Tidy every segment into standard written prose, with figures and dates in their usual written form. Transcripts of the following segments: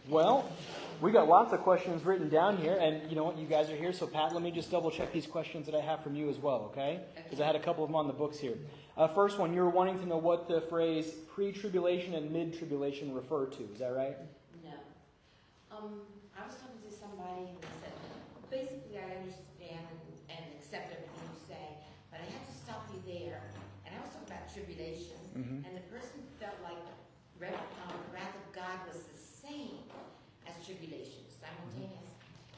Well, we got lots of questions written down here, and you know what? You guys are here, so Pat, let me just double check these questions that I have from you as well, okay? Because I had a couple of them on the books here. First one, you were wanting to know what the phrase pre-tribulation and mid-tribulation refer to. Is that right? No. I was talking to somebody and they said, basically I understand and accept everything you say, but I have to stop you there. And I was talking about tribulation, and the person felt like the wrath of God was the same as tribulation, simultaneous.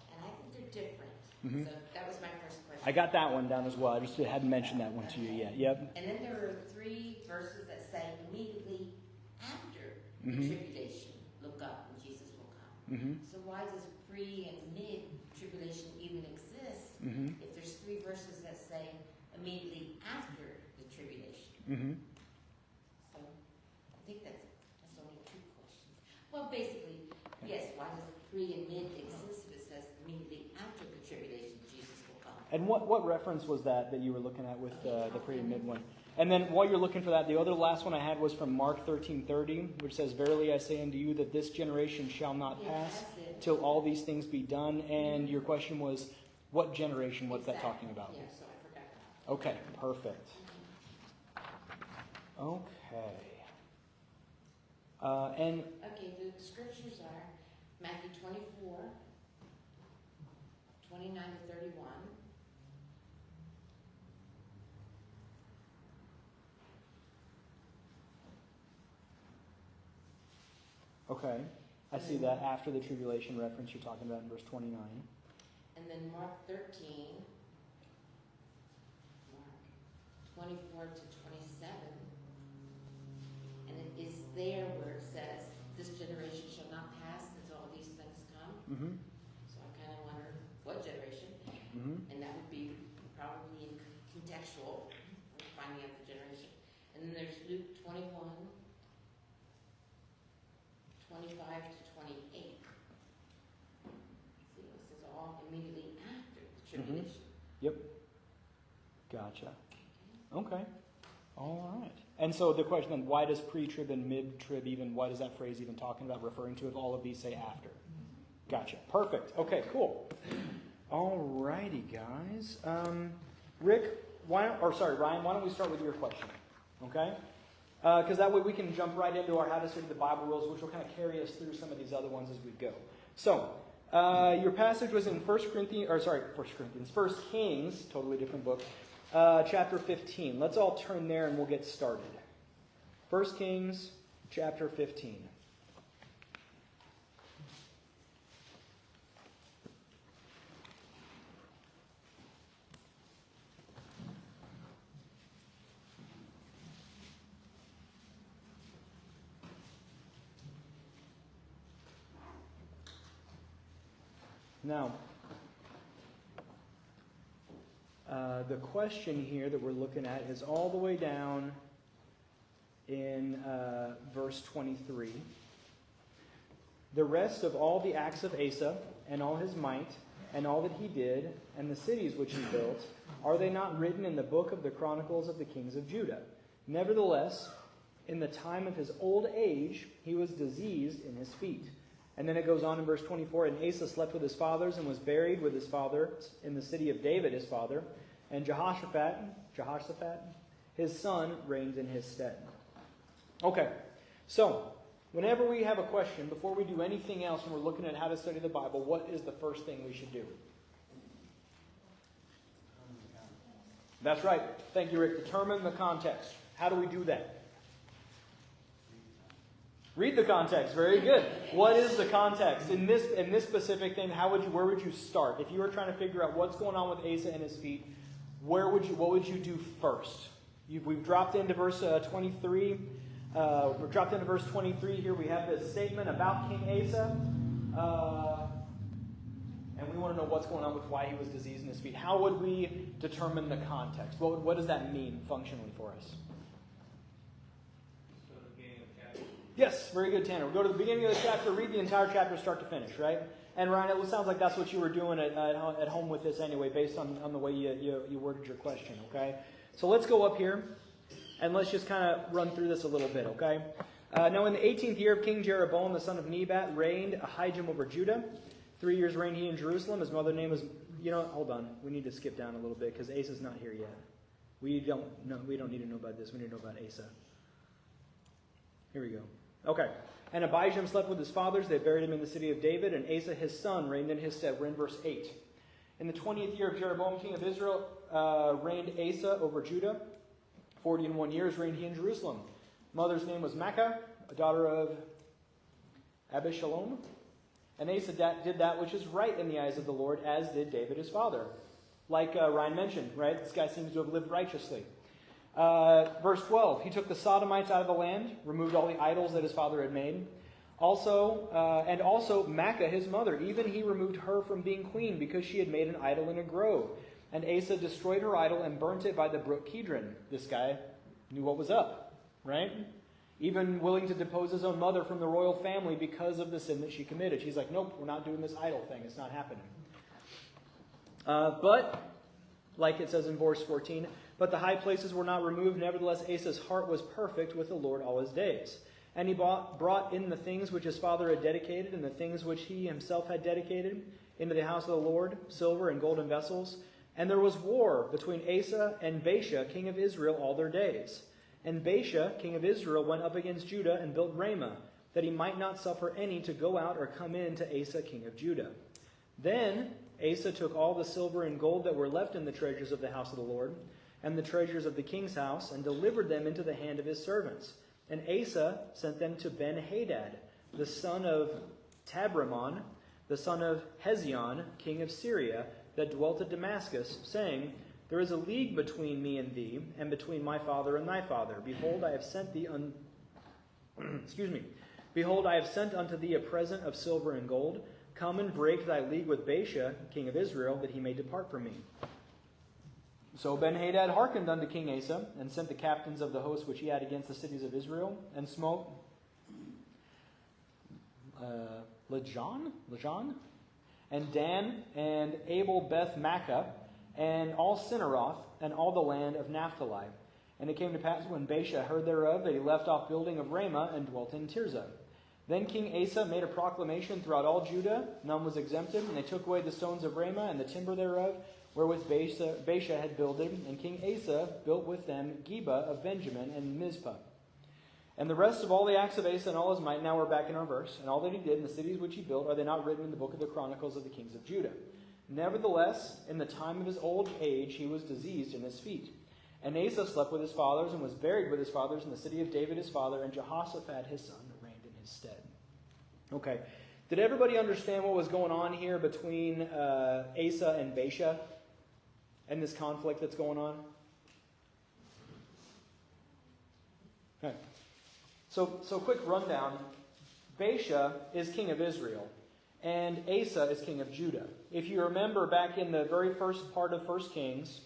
And I think they're different. So that was my first question. I got that one down as well. I just hadn't mentioned that one to you yet. Yep. And then there are 3 verses that say immediately after the tribulation, look up and Jesus will come. So why does pre and mid tribulation even exist if there's 3 verses that say immediately after the tribulation? So I think that's only 2 questions. Well, basically, yes, why does pre and mid exist if it says immediately after the tribulation Jesus will come? And what reference was that you were looking at with the pre and mid one? And then while you're looking for that, the other last one I had was from Mark 13:30, which says, "Verily I say unto you that this generation shall not pass till all these things be done." And your question was, what generation? What's that talking about? Yeah, so I forgot that. Okay, perfect. Okay. Okay, the scriptures are Matthew 24, 29 to 31. Okay. I see that after the tribulation reference you're talking about in verse 29. And then Mark 13, Mark 24 to 27. And it is there where it says, this generation shall not pass until all these things come. So I kind of wonder, what generation? And that would be probably contextual, finding out the generation. And then there's Luke 21, 25 to 28. See, this is all immediately after the tribulation. Yep. Gotcha. Okay. All right. And so the question then, why does pre-trib and mid-trib even, why does that phrase even talking about, referring to if all of these say after? Gotcha. Perfect. Okay, cool. All righty, guys. Rick, Ryan, why don't we start with your question? Okay? Because that way we can jump right into our How to Study the Bible rules, which will kind of carry us through some of these other ones as we go. So, your passage was in 1 Kings, totally different book, chapter 15. Let's all turn there and we'll get started. 1 Kings, chapter 15. Now, the question here that we're looking at is all the way down in verse 23. The rest of all the acts of Asa, and all his might, and all that he did, and the cities which he built, are they not written in the book of the Chronicles of the kings of Judah? Nevertheless, in the time of his old age, he was diseased in his feet. And then it goes on in verse 24, and Asa slept with his fathers and was buried with his father in the city of David his father. And Jehoshaphat, his son, reigned in his stead. Okay, so whenever we have a question, before we do anything else when we're looking at how to study the Bible, what is the first thing we should do? That's right. Thank you, Rick. Determine the context. How do we do that? Read the context. Very good. What is the context? In this specific thing, where would you start? If you were trying to figure out what's going on with Asa and his feet, what would you do first? We've dropped into verse 23. We've dropped into verse 23 here. We have this statement about King Asa. And we want to know what's going on with why he was diseased in his feet. How would we determine the context? What does that mean functionally for us? Yes, very good, Tanner. We'll go to the beginning of the chapter, read the entire chapter start to finish, right? And Ryan, it sounds like that's what you were doing at home with this anyway, based on the way you worded your question, okay? So let's go up here, and let's just kind of run through this a little bit, okay? Now in the 18th year of King Jeroboam, the son of Nebat, reigned Ahijah over Judah. 3 years reigned he in Jerusalem. His mother's name was... hold on. We need to skip down a little bit because Asa's not here yet. We don't need to know about this. We need to know about Asa. Here we go. Okay. And Abijam slept with his fathers. They buried him in the city of David. And Asa, his son, reigned in his stead. We're in verse 8. In the 20th year of Jeroboam, king of Israel, reigned Asa over Judah. 41 years reigned he in Jerusalem. Mother's name was Maacah, a daughter of Abishalom. And Asa did that which is right in the eyes of the Lord, as did David his father. Like Ryan mentioned, right? This guy seems to have lived righteously. Verse 12, he took the Sodomites out of the land, removed all the idols that his father had made. Also Maacah, his mother, even he removed her from being queen because she had made an idol in a grove. And Asa destroyed her idol and burnt it by the brook Kidron. This guy knew what was up, right? Even willing to depose his own mother from the royal family because of the sin that she committed. She's like, nope, we're not doing this idol thing. It's not happening. But, like it says in verse 14, but the high places were not removed. Nevertheless, Asa's heart was perfect with the Lord all his days. And he brought in the things which his father had dedicated, and the things which he himself had dedicated, into the house of the Lord, silver and golden vessels. And there was war between Asa and Baasha, king of Israel, all their days. And Baasha, king of Israel, went up against Judah and built Ramah, that he might not suffer any to go out or come in to Asa, king of Judah. Then Asa took all the silver and gold that were left in the treasures of the house of the Lord, and the treasures of the king's house, and delivered them into the hand of his servants. And Asa sent them to Ben-Hadad, the son of Tabrimon, the son of Hezion, king of Syria, that dwelt at Damascus, saying, there is a league between me and thee, and between my father and thy father. Behold, I have sent thee Behold, I have sent unto thee a present of silver and gold. Come and break thy league with Baasha, king of Israel, that he may depart from me. So Ben-Hadad hearkened unto King Asa, and sent the captains of the host which he had against the cities of Israel, and smote Lajan, and Dan, and Abel Beth Maacah, and all Cinneroth, and all the land of Naphtali. And it came to pass, when Baasha heard thereof, that he left off building of Ramah, and dwelt in Tirzah. Then King Asa made a proclamation throughout all Judah, none was exempted, and they took away the stones of Ramah, and the timber thereof, wherewith Baasha had builded, and King Asa built with them Geba of Benjamin, and Mizpah. And the rest of all the acts of Asa and all his might, now we're back in our verse, and all that he did in the cities which he built, are they not written in the book of the Chronicles of the kings of Judah? Nevertheless, in the time of his old age, he was diseased in his feet. And Asa slept with his fathers, and was buried with his fathers in the city of David his father, and Jehoshaphat his son reigned in his stead. Okay, did everybody understand what was going on here between Asa and Baasha, and this conflict that's going on? Okay. So quick rundown. Baasha is king of Israel, and Asa is king of Judah. If you remember back in the very first part of 1 Kings,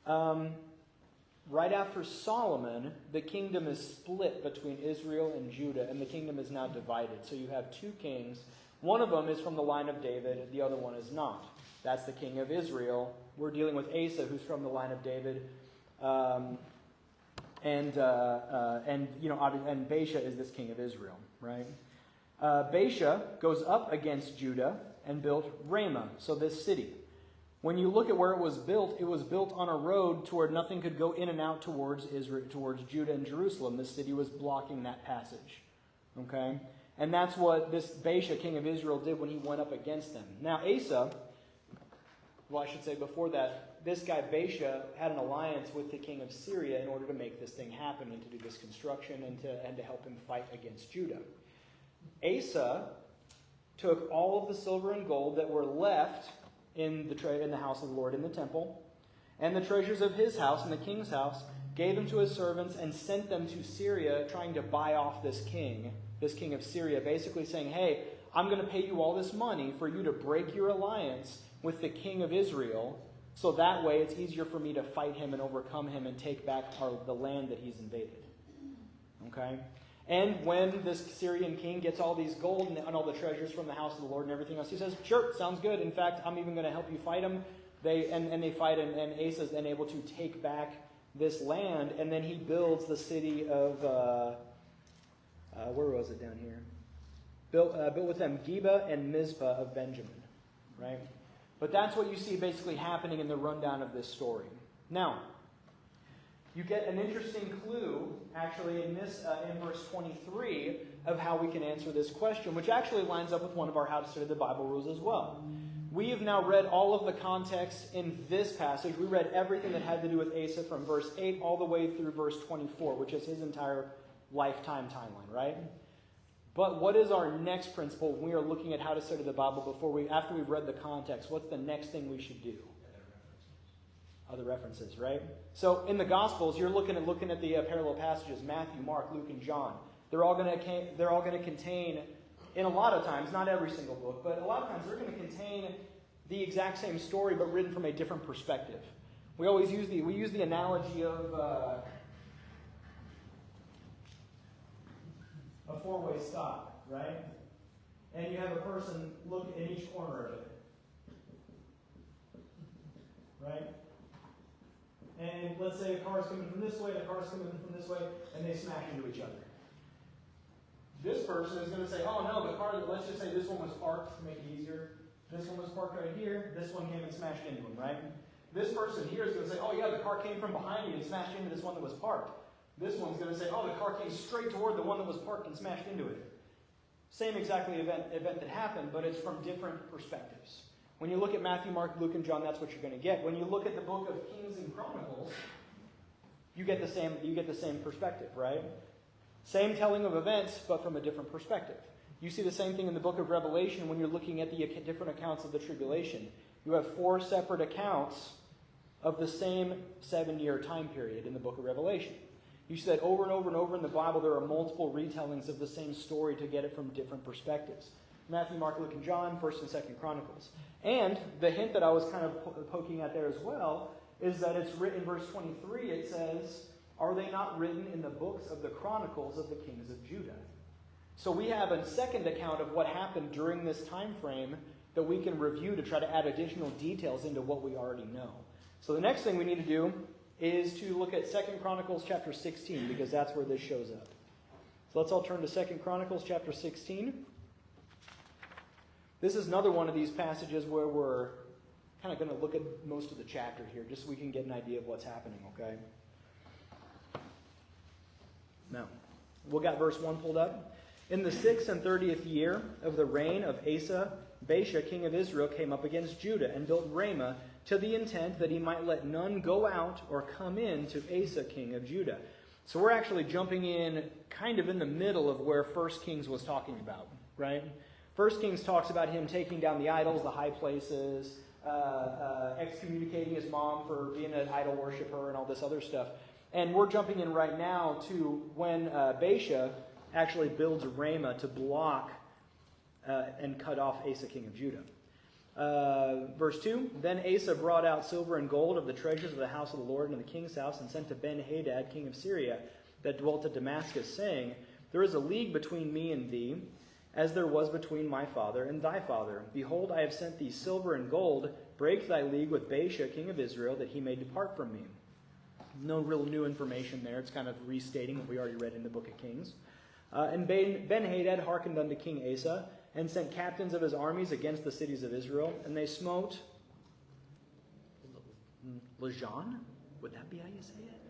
right after Solomon, the kingdom is split between Israel and Judah, and the kingdom is now divided. So you have two kings. One of them is from the line of David, the other one is not. That's the king of Israel. We're dealing with Asa, who's from the line of David. And Baasha is this king of Israel, right? Baasha goes up against Judah and built Ramah, so this city. When you look at where it was built on a road to where nothing could go in and out towards Israel, towards Judah and Jerusalem. The city was blocking that passage. Okay? And that's what this Baasha, king of Israel, did when he went up against them. Now Asa, well, I should say before that, this guy Baasha had an alliance with the king of Syria in order to make this thing happen and to do this construction and to help him fight against Judah. Asa took all of the silver and gold that were left in the house of the Lord in the temple, and the treasures of his house and the king's house, gave them to his servants, and sent them to Syria, trying to buy off this king of Syria, basically saying, hey, I'm going to pay you all this money for you to break your alliance with the king of Israel, so that way it's easier for me to fight him and overcome him and take back the land that he's invaded. Okay? And when this Syrian king gets all these gold and all the treasures from the house of the Lord and everything else, he says, sure, sounds good. In fact, I'm even going to help you fight them. They fight, and Asa is then able to take back this land, and then he builds the city of where was it down here? Built with them Geba and Mizpah of Benjamin, right? But that's what you see basically happening in the rundown of this story. Now, you get an interesting clue, actually, in verse 23 of how we can answer this question, which actually lines up with one of our How to Study the Bible rules as well. We have now read all of the context in this passage. We read everything that had to do with Asa from verse 8 all the way through verse 24, which is his entire lifetime timeline, right? But what is our next principle when we are looking at how to study the Bible after we've read the context? What's the next thing we should do? Other references, right? So in the Gospels, you're looking at the parallel passages: Matthew, Mark, Luke, and John. They're all going to contain, in a lot of times, not every single book, but a lot of times they're going to contain the exact same story, but written from a different perspective. We always use the analogy of a four-way stop, right? And you have a person look in each corner of it, right? And let's say a car is coming from this way, and a car is coming from this way, and they smash into each other. This person is going to say, oh no, the car, let's just say this one was parked to make it easier. This one was parked right here. This one came and smashed into him, right? This person here is going to say, oh yeah, the car came from behind me and smashed into this one that was parked. This one's going to say, oh, the car came straight toward the one that was parked and smashed into it. Same exactly event that happened, but it's from different perspectives. When you look at Matthew, Mark, Luke, and John, that's what you're going to get. When you look at the book of Kings and Chronicles, you get the same perspective, right? Same telling of events, but from a different perspective. You see the same thing in the book of Revelation when you're looking at the different accounts of the tribulation. You have 4 separate accounts of the same 7-year time period in the book of Revelation. You see that over and over and over in the Bible, there are multiple retellings of the same story to get it from different perspectives. Matthew, Mark, Luke, and John, 1st and 2nd Chronicles. And the hint that I was kind of poking at there as well is that it's written in verse 23, it says, are they not written in the books of the Chronicles of the kings of Judah? So we have a second account of what happened during this time frame that we can review to try to add additional details into what we already know. So the next thing we need to do is to look at 2 Chronicles chapter 16, because that's where this shows up. So let's all turn to 2 Chronicles chapter 16. This is another one of these passages where we're kind of going to look at most of the chapter here, just so we can get an idea of what's happening, okay? Now, we got verse 1 pulled up. In the 6th and 30th year of the reign of Asa, Baasha, king of Israel, came up against Judah and built Ramah to the intent that he might let none go out or come in to Asa, king of Judah. So we're actually jumping in kind of in the middle of where 1 Kings was talking about, right? 1 Kings talks about him taking down the idols, the high places, excommunicating his mom for being an idol worshiper and all this other stuff. And we're jumping in right now to when Baasha actually builds Ramah to block and cut off Asa, king of Judah. Verse 2, Then Asa brought out silver and gold of the treasures of the house of the Lord and of the king's house, and sent to Ben-Hadad, king of Syria, that dwelt at Damascus, saying, There is a league between me and thee, as there was between my father and thy father. Behold, I have sent thee silver and gold. Break thy league with Baasha, king of Israel, that he may depart from me. No real new information there. It's kind of restating what we already read in the book of Kings. And Ben-Hadad hearkened unto King Asa, and sent captains of his armies against the cities of Israel, and they smote Lajan? Would that be how you say it?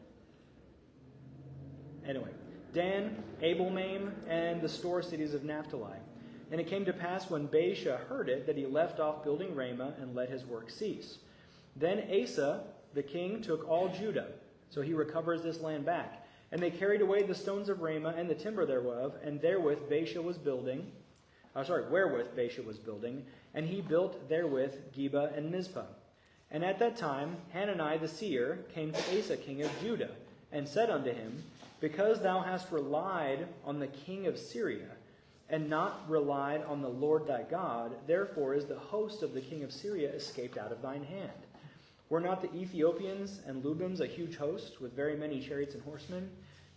Anyway, Dan, Abel-maim, and the store cities of Naphtali. And it came to pass when Baasha heard it, that he left off building Ramah, and let his work cease. Then Asa, the king, took all Judah, so he recovers this land back. And they carried away the stones of Ramah, and the timber thereof, and wherewith Baasha was building, and he built therewith Geba and Mizpah. And at that time Hanani the seer came to Asa king of Judah, and said unto him, Because thou hast relied on the king of Syria, and not relied on the Lord thy God, therefore is the host of the king of Syria escaped out of thine hand. Were not the Ethiopians and Lubims a huge host, with very many chariots and horsemen?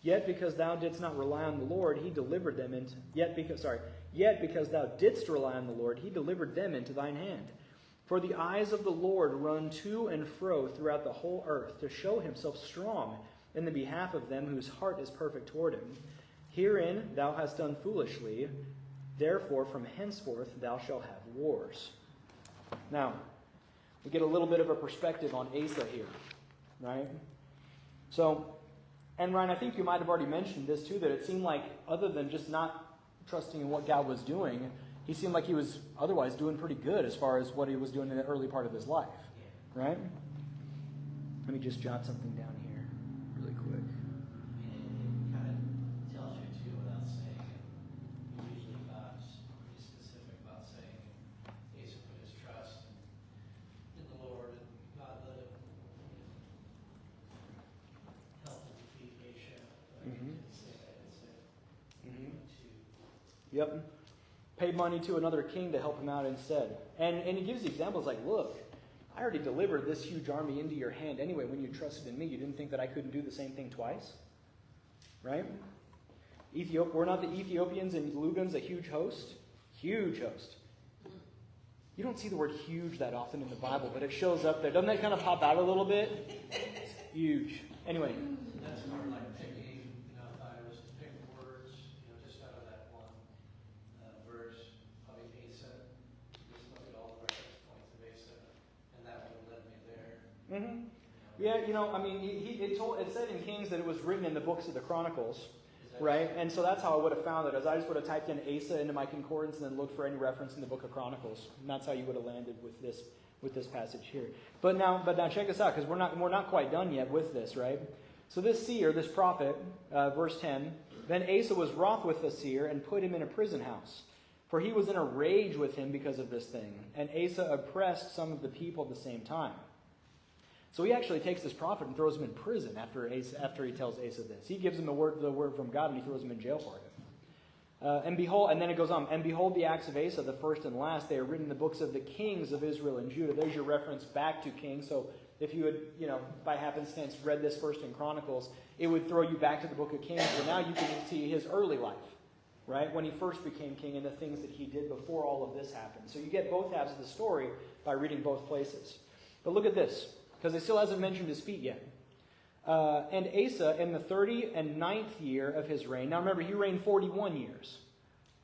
Yet because thou didst not rely on the Lord, he delivered them into... Yet because thou didst rely on the Lord, he delivered them into thine hand. For the eyes of the Lord run to and fro throughout the whole earth, to show himself strong in the behalf of them whose heart is perfect toward him. Herein thou hast done foolishly, therefore from henceforth thou shalt have wars. Now, we get a little bit of a perspective on Asa here, right? So, and Ryan, I think you might have already mentioned this too, that it seemed like other than just not trusting in what God was doing, he seemed like he was otherwise doing pretty good as far as what he was doing in the early part of his life, right? Let me just jot something down here really quick. It kind of tells you too without saying it. Usually God's pretty specific about saying Asa put his trust in the Lord, and God let him help him defeat Asia. But he didn't say that. It said to. Yep. Paid money to another king to help him out instead. And he gives the examples like, look, I already delivered this huge army into your hand anyway. When you trusted in me, you didn't think that I couldn't do the same thing twice? Right? Were not the Ethiopians and Lubans a huge host? Huge host. You don't see the word huge that often in the Bible, but it shows up there. Doesn't that kind of pop out a little bit? It's huge. Anyway. That's more like picking, if I was to pick words, just out of that one verse, probably Asa. Just look at all the reference points of Asa, and that would have led me there. Mm-hmm. Yeah, I mean, it said in Kings that it was written in the books of the Chronicles, right? And so that's how I would have found it, as I just would have typed in Asa into my concordance and then looked for any reference in the book of Chronicles. And that's how you would have landed with this passage here. But now check this out, because we're not quite done yet with this, right? So this seer, this prophet, verse 10, then Asa was wroth with the seer and put him in a prison house. For he was in a rage with him because of this thing. And Asa oppressed some of the people at the same time. So he actually takes this prophet and throws him in prison after he tells Asa this. He gives him the word from God, and he throws him in jail for it. And then it goes on, and behold the acts of Asa, the first and last, they are written in the books of the kings of Israel and Judah. There's your reference back to Kings. So if you had, by happenstance read this first in Chronicles, it would throw you back to the book of Kings, where now you can see his early life, right? When he first became king and the things that he did before all of this happened. So you get both halves of the story by reading both places. But look at this, because it still hasn't mentioned his feet yet. And Asa, in the 39th year of his reign. Now remember, he reigned 41 years,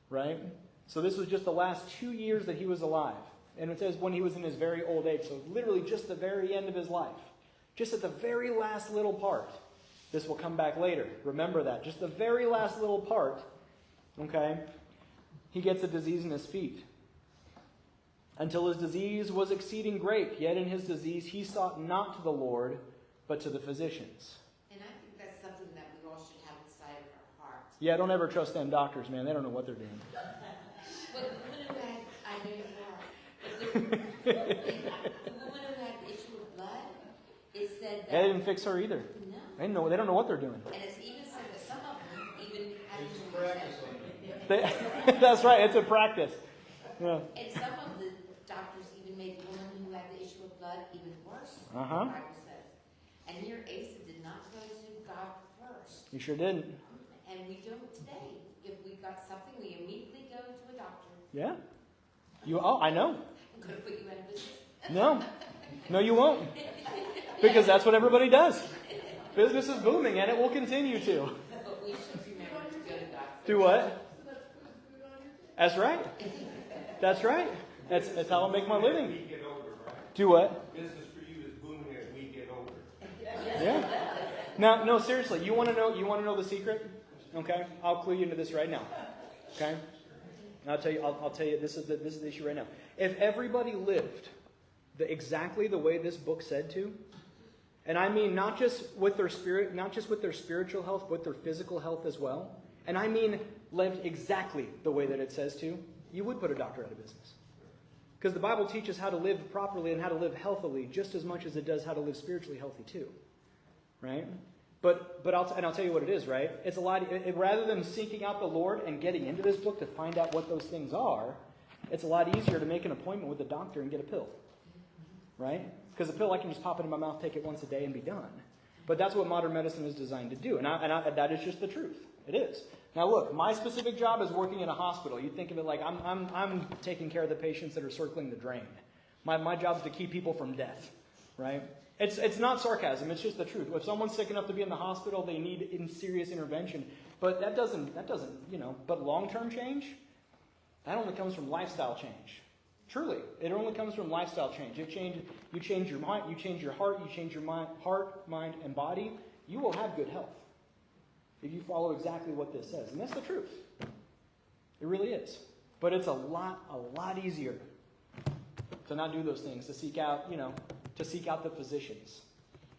right? So this was just the last 2 years that he was alive. And it says when he was in his very old age. So literally just the very end of his life. Just at the very last little part. This will come back later. Remember that. Just the very last little part. Okay? He gets a disease in his feet. Until his disease was exceeding great. Yet in his disease he sought not to the Lord, but to the physicians. And I think that's something that we all should have inside of our hearts. Yeah, don't ever trust them doctors, man. They don't know what they're doing. But the woman who had, I know your heart. The woman who had the issue of blood, it said that. They didn't fix her either. No. They don't know what they're doing. And it's even said that some of them even had It's to practice. That's right. It's a practice. Yeah. And some of the doctors even made the woman who had the issue of blood even worse. Uh-huh. The Bible says. And here Asa did not go to God first. You sure didn't. And we don't today. If we got something, we immediately go to a doctor. Yeah. I know. I'm going to put you out of business. No, you won't. Because that's what everybody does. Business is booming, and it will continue to. But we should remember to go to God first. Do what? That's right. That's right. That's how I make my living. We get older, right? Do what? Business for you is booming as we get older. Yeah. Now, no, seriously, you want to know the secret? Okay, I'll clue you into this right now. Okay, I'll tell you. This is the issue right now. If everybody lived exactly the way this book said to, and I mean not just with their spirit, not just with their spiritual health, but their physical health as well, and I mean lived exactly the way that it says to, you would put a doctor out of business. Because the Bible teaches how to live properly and how to live healthily just as much as it does how to live spiritually healthy too. Right? But I'll tell you what it is, right? It's a lot, rather than seeking out the Lord and getting into this book to find out what those things are, it's a lot easier to make an appointment with a doctor and get a pill. Right? Because a pill I can just pop it in my mouth, take it once a day, and be done. But that's what modern medicine is designed to do. And that is just the truth. It is. Now look, my specific job is working in a hospital. You think of it like I'm taking care of the patients that are circling the drain. My job is to keep people from death. Right? It's not sarcasm. It's just the truth. If someone's sick enough to be in the hospital, they need serious intervention. But that doesn't, but long-term change, that only comes from lifestyle change. Truly, it only comes from lifestyle change. You change your mind, you change your heart, you change your heart, mind, and body, you will have good health. If you follow exactly what this says. And that's the truth. It really is. But it's a lot easier to not do those things, to seek out the physicians.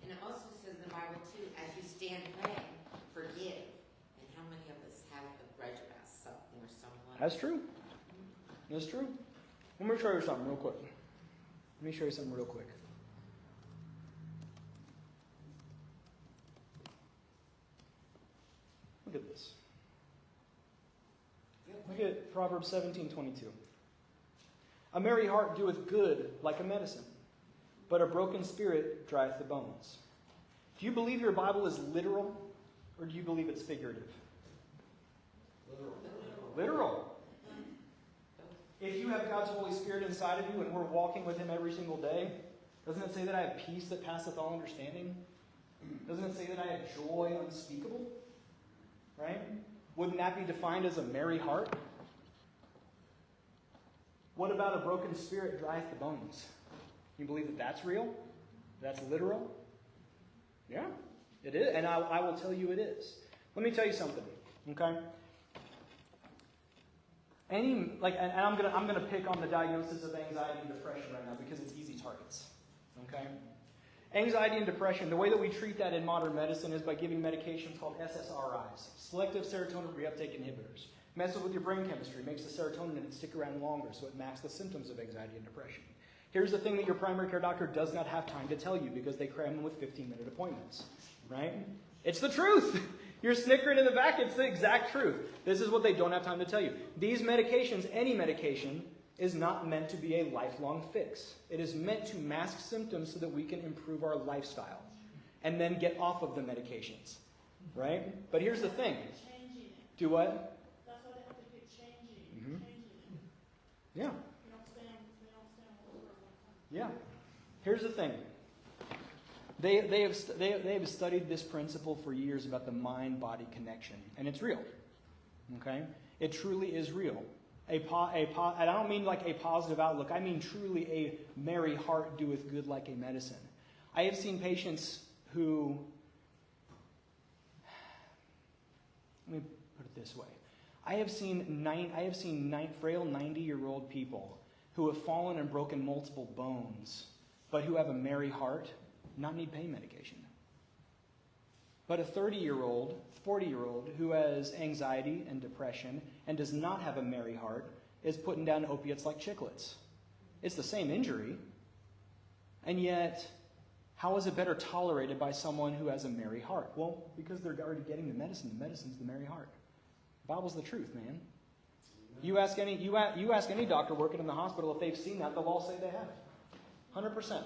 And it also says in the Bible too, as you stand praying, forgive. And how many of us have a grudge about something or someone? That's true. That's true. Let me show you something real quick. Look at this. Look at Proverbs 17:22. A merry heart doeth good like a medicine, but a broken spirit drieth the bones. Do you believe your Bible is literal, or do you believe it's figurative? Literal. If you have God's Holy Spirit inside of you and we're walking with Him every single day, doesn't it say that I have peace that passeth all understanding? Doesn't it say that I have joy unspeakable? Right? Wouldn't that be defined as a merry heart? What about a broken spirit drieth the bones? You believe that that's real? That's literal? Yeah, it is. And I will tell you it is. Let me tell you something, okay? And I'm gonna pick on the diagnosis of anxiety and depression right now because it's easy targets. Okay? Anxiety and depression, the way that we treat that in modern medicine is by giving medications called SSRIs, selective serotonin reuptake inhibitors. Messes with your brain chemistry, makes the serotonin in it stick around longer, so it masks the symptoms of anxiety and depression. Here's the thing that your primary care doctor does not have time to tell you because they cram them with 15-minute appointments. Right? It's the truth. You're snickering in the back. It's the exact truth. This is what they don't have time to tell you. These medications, any medication, is not meant to be a lifelong fix. It is meant to mask symptoms so that we can improve our lifestyle and then get off of the medications. Right? But here's the thing. Do what? That's why they have to keep changing. Mm-hmm. Changing it. Yeah. They don't stand over one time. Yeah. Here's the thing. They have studied this principle for years about the mind-body connection, and it's real. Okay? It truly is real. And I don't mean like a positive outlook. I mean truly a merry heart doeth good like a medicine. I have seen patients who, let me put it this way. I have seen frail 90-year-old people who have fallen and broken multiple bones, but who have a merry heart, not need pain medication. But a 30-year-old, 40-year-old who has anxiety and depression and does not have a merry heart is putting down opiates like Chiclets. It's the same injury, and yet how is it better tolerated by someone who has a merry heart? Well, because they're already getting the medicine. The medicine's the merry heart. The Bible's the truth, man. You ask any doctor working in the hospital if they've seen that, they'll all say they have. 100%.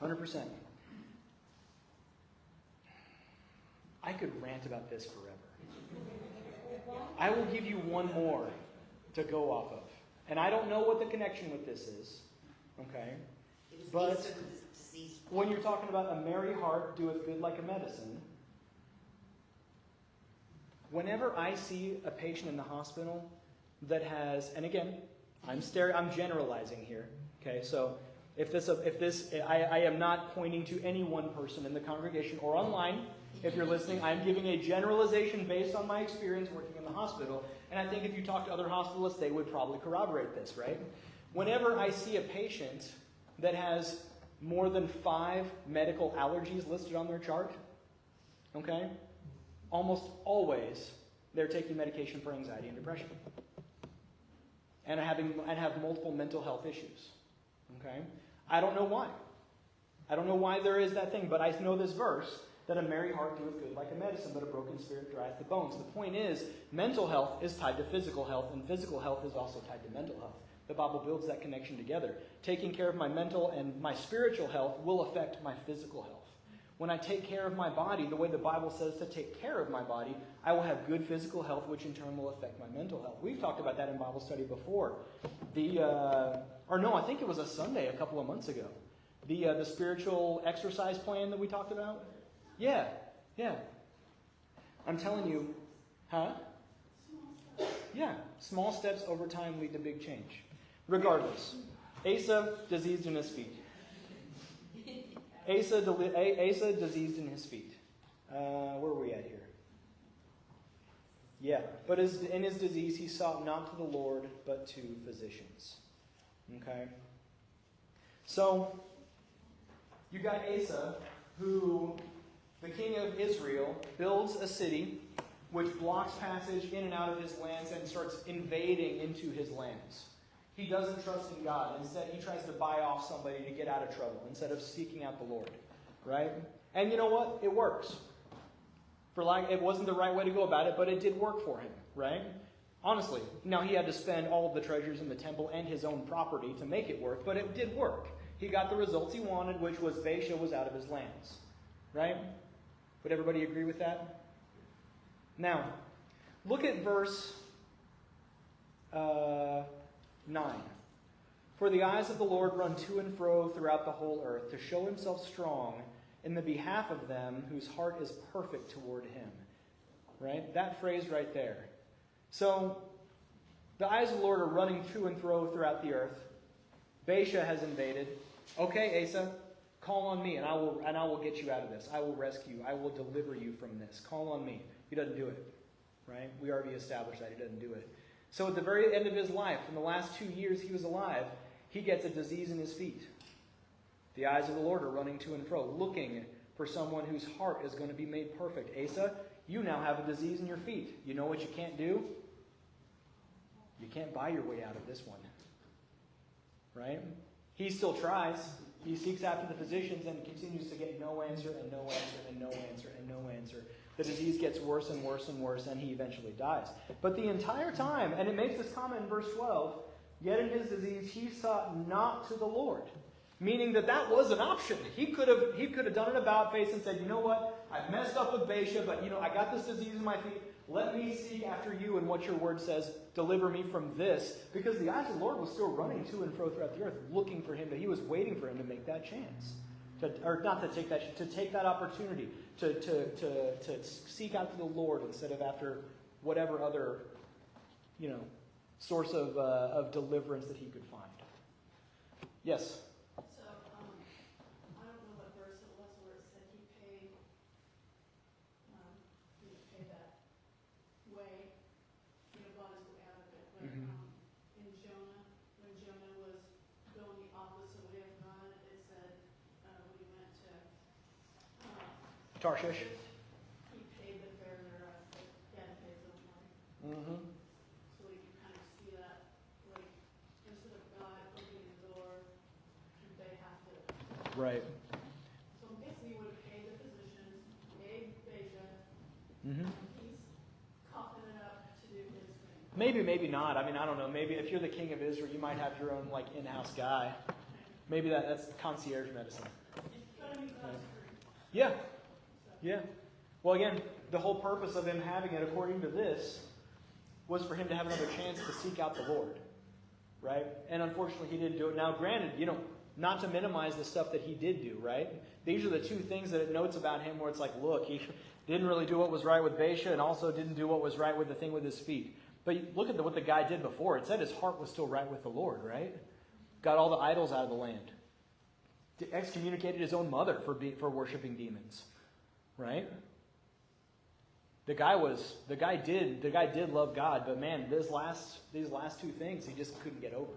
100%. I could rant about this forever. I will give you one more to go off of. And I don't know what the connection with this is. Okay? But when you're talking about a merry heart doeth good like a medicine, whenever I see a patient in the hospital that has, and again, I'm generalizing here. Okay, so I am not pointing to any one person in the congregation or online. If you're listening, I'm giving a generalization based on my experience working in the hospital. And I think if you talk to other hospitalists, they would probably corroborate this, right? Whenever I see a patient that has more than 5 medical allergies listed on their chart, okay, almost always they're taking medication for anxiety and depression. And have multiple mental health issues. Okay? I don't know why. I don't know why there is that thing, but I know this verse, that a merry heart doeth good like a medicine, but a broken spirit drieth the bones. The point is, mental health is tied to physical health, and physical health is also tied to mental health. The Bible builds that connection together. Taking care of my mental and my spiritual health will affect my physical health. When I take care of my body, the way the Bible says to take care of my body, I will have good physical health, which in turn will affect my mental health. We've talked about that in Bible study before. I think it was a Sunday a couple of months ago. The spiritual exercise plan that we talked about. Yeah. I'm telling you, Huh? Small steps. Yeah, small steps over time lead to big change. Regardless, Asa diseased in his feet. Asa diseased in his feet. Where are we at here? Yeah, but in his disease he sought not to the Lord, but to physicians. Okay? So, you got Asa, who, the king of Israel, builds a city which blocks passage in and out of his lands and starts invading into his lands. He doesn't trust in God. Instead, he tries to buy off somebody to get out of trouble instead of seeking out the Lord. Right? And you know what? It works. It wasn't the right way to go about it, but it did work for him. Right? Honestly. Now, he had to spend all of the treasures in the temple and his own property to make it work, but it did work. He got the results he wanted, which was Baasha was out of his lands. Right? Would everybody agree with that? Now, look at verse 9. For the eyes of the Lord run to and fro throughout the whole earth, to show himself strong in the behalf of them whose heart is perfect toward him. Right? That phrase right there. So, the eyes of the Lord are running to and fro throughout the earth. Baasha has invaded. Okay, Asa, call on me, and I will get you out of this. I will rescue you. I will deliver you from this. Call on me. He doesn't do it. Right? We already established that he doesn't do it. So at the very end of his life, in the last 2 years he was alive, he gets a disease in his feet. The eyes of the Lord are running to and fro, looking for someone whose heart is going to be made perfect. Asa, you now have a disease in your feet. You know what you can't do? You can't buy your way out of this one. Right? He still tries. He seeks after the physicians and continues to get no answer and no answer and no answer and no answer. The disease gets worse and worse and worse, and he eventually dies. But the entire time, and it makes this comment in verse 12, yet in his disease he sought not to the Lord. Meaning that was an option. He could have done an about face and said, you know what, I've messed up with Baasha, but I got this disease in my feet. Let me seek after you and what your word says. Deliver me from this. Because the eyes of the Lord was still running to and fro throughout the earth, looking for him. He was waiting for him to make that chance. To take that opportunity. To seek after the Lord instead of after whatever other, source of deliverance that he could find. Yes? So, I don't know what verse it was where it said he paid that way, bought his way out of it. But in Jonah, when Jonah was going the opposite way of God, it said when he went to Tarshish? he paid the fare thereof, but he had to pay his own way. Mm-hmm. So you can kind of see that, like, instead of God opening the door, they have to. Right. So basically, he would have paid the physicians, paid Baasha, Mm-hmm. he's coughing it up to do his thing. Maybe not. I mean, I don't know. Maybe if you're the king of Israel, you might have your own, in-house guy. Maybe that's concierge medicine. But I mean, that's free. Yeah. Yeah. Well, again, the whole purpose of him having it, according to this, was for him to have another chance to seek out the Lord. Right? And unfortunately, he didn't do it. Now, granted, not to minimize the stuff that he did do, right? These are the two things that it notes about him where it's like, look, he didn't really do what was right with Baasha and also didn't do what was right with the thing with his feet. But look at what the guy did before. It said his heart was still right with the Lord, right? Got all the idols out of the land. Excommunicated his own mother for worshiping demons. Right? The guy did love God, but man, these last two things he just couldn't get over.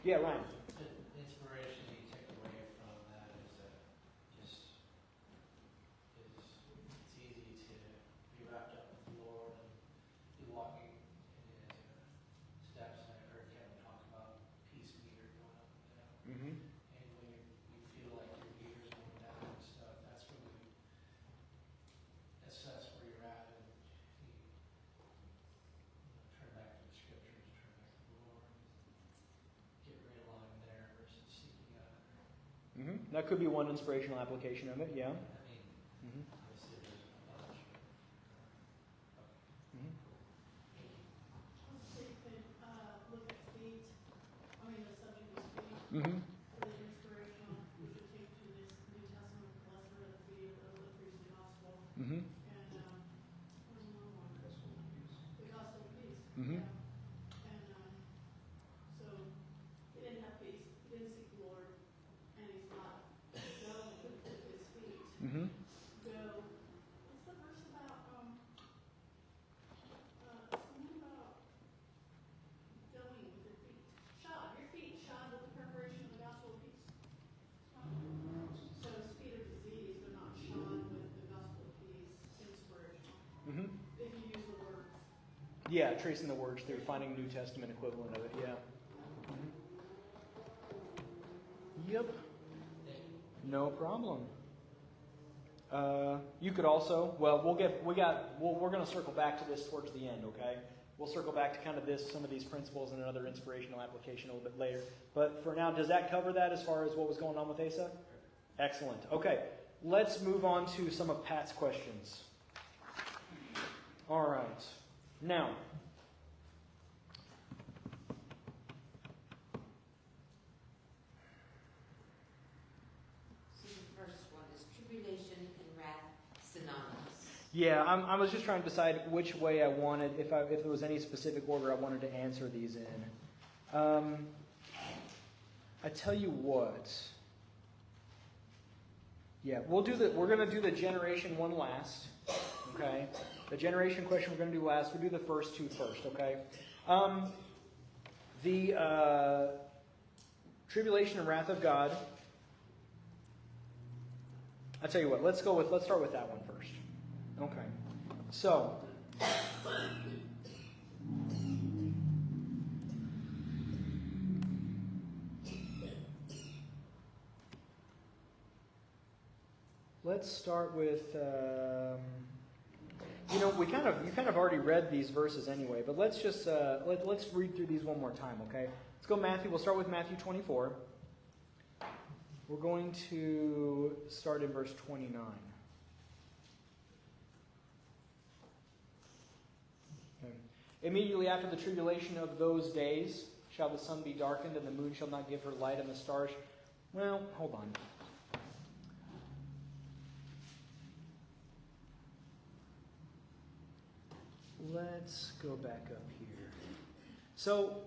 Yeah, Ryan. The inspiration you take away from that is that it's easy to be wrapped up with the Lord and be walking in his steps. And I heard Kevin talk about peace meter going up and down. Mm-hmm. And when you feel like your meter's going down and stuff, that's when you assess where you're at and you turn back to the scriptures, turn back to the Lord, get realigned there versus seeking out. Mm-hmm. That could be one inspirational application of it, yeah. I mean, Mm-hmm. obviously there's a bunch. Mm-hmm. So you could look at feet, the subject is feet, Mm-hmm. for the inspirational, we could take to this New Testament, blessed are the feet of the preach the gospel. Mm-hmm. And, where's one more? didn't seek the Lord, and he's not going with his feet, Mm-hmm. go, what's the verse about, something about going with your feet? Shod, your feet shod with the preparation of the gospel of peace. So his feet are diseased, they're not shod with the gospel of peace, inspirational. Mm-hmm. If you use the words. Yeah, tracing the words through, finding New Testament equivalent of it. Yeah. Yep. No problem. You could also, well, we're going to circle back to this towards the end, okay? We'll circle back to kind of some of these principles and another inspirational application a little bit later. But for now, does that cover that as far as what was going on with Asa? Excellent. Okay, let's move on to some of Pat's questions. All right. Now, So the first one is tribulation and wrath synonymous. yeah, I was just trying to decide which way I wanted, if there was any specific order I wanted to answer these in. I tell you what. Yeah, we're going to do the generation one last. Okay? The generation question we're going to do last. We'll do the first two first, okay? The tribulation and wrath of God. I tell you what, let's start with that one first. Okay. So, let's start with you kind of already read these verses anyway, but let's just let's read through these one more time, okay? Let's go Matthew. We'll start with Matthew 24. We're going to start in verse 29. Okay. Immediately after the tribulation of those days shall the sun be darkened, and the moon shall not give her light, and the stars... Well, hold on. Let's go back up here. So,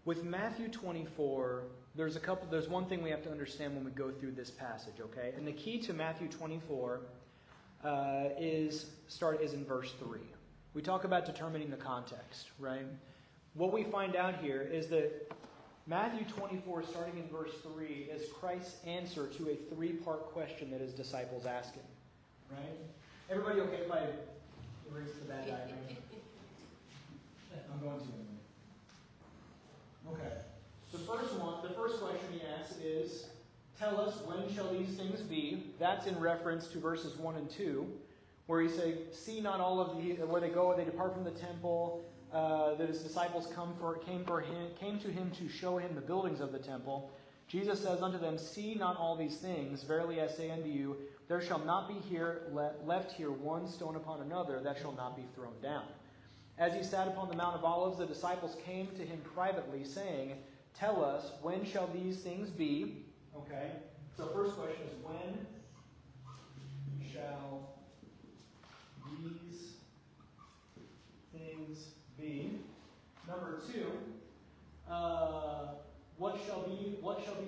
with Matthew 24, there's one thing we have to understand when we go through this passage, okay? And the key to Matthew 24 is in verse 3. We talk about determining the context, right? What we find out here is that Matthew 24, starting in verse 3, is Christ's answer to a three-part question that his disciples ask him, right? Everybody okay if I erase the bad diagram? I'm going to anyway. Okay. The first question he asks is, tell us, when shall these things be? That's in reference to verses 1 and 2, where he says, see not all of where they go, they depart from the temple, that his disciples came to him to show him the buildings of the temple. Jesus says unto them, see not all these things, verily I say unto you, there shall not be left here one stone upon another that shall not be thrown down. As he sat upon the Mount of Olives, the disciples came to him privately, saying, tell us, when shall these things be? Okay, so first question is, when shall these things be? Number 2, what shall be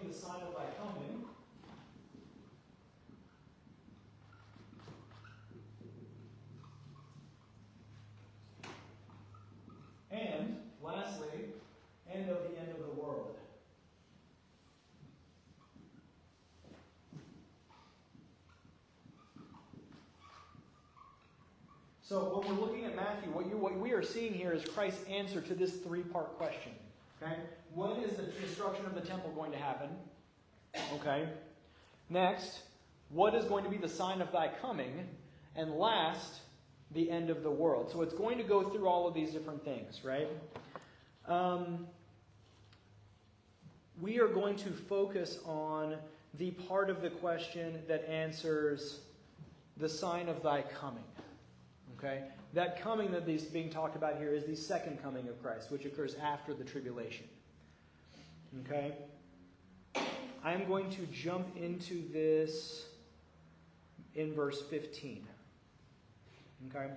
the sign of thy coming? And lastly, and of the end of the world. So when we're looking at Matthew, what we are seeing here is Christ's answer to this three-part question. Okay? When is the destruction of the temple going to happen? Okay. Next, what is going to be the sign of thy coming? And last, the end of the world. So it's going to go through all of these different things, right? We are going to focus on the part of the question that answers the sign of thy coming. Okay? That coming that is being talked about here is the second coming of Christ, which occurs after the tribulation. Okay? I am going to jump into this in verse 15. Okay?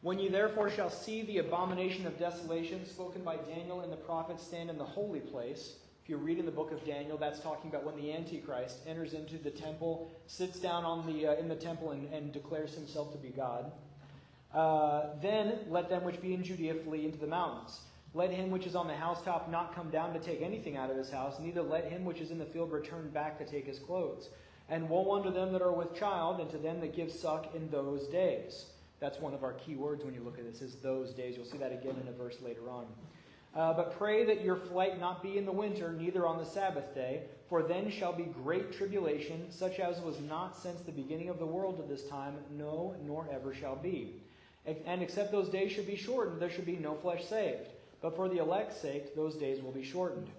When ye therefore shall see the abomination of desolation spoken by Daniel and the prophets stand in the holy place, if you read in the book of Daniel, that's talking about when the Antichrist enters into the temple, sits down in the temple and declares himself to be God. Then let them which be in Judea flee into the mountains. Let him which is on the housetop not come down to take anything out of his house, neither let him which is in the field return back to take his clothes. And woe unto them that are with child, and to them that give suck in those days. That's one of our key words when you look at this, is those days. You'll see that again in a verse later on. But pray that your flight not be in the winter, neither on the Sabbath day, for then shall be great tribulation, such as was not since the beginning of the world to this time, no, nor ever shall be. And except those days should be shortened, there should be no flesh saved. But for the elect's sake, those days will be shortened.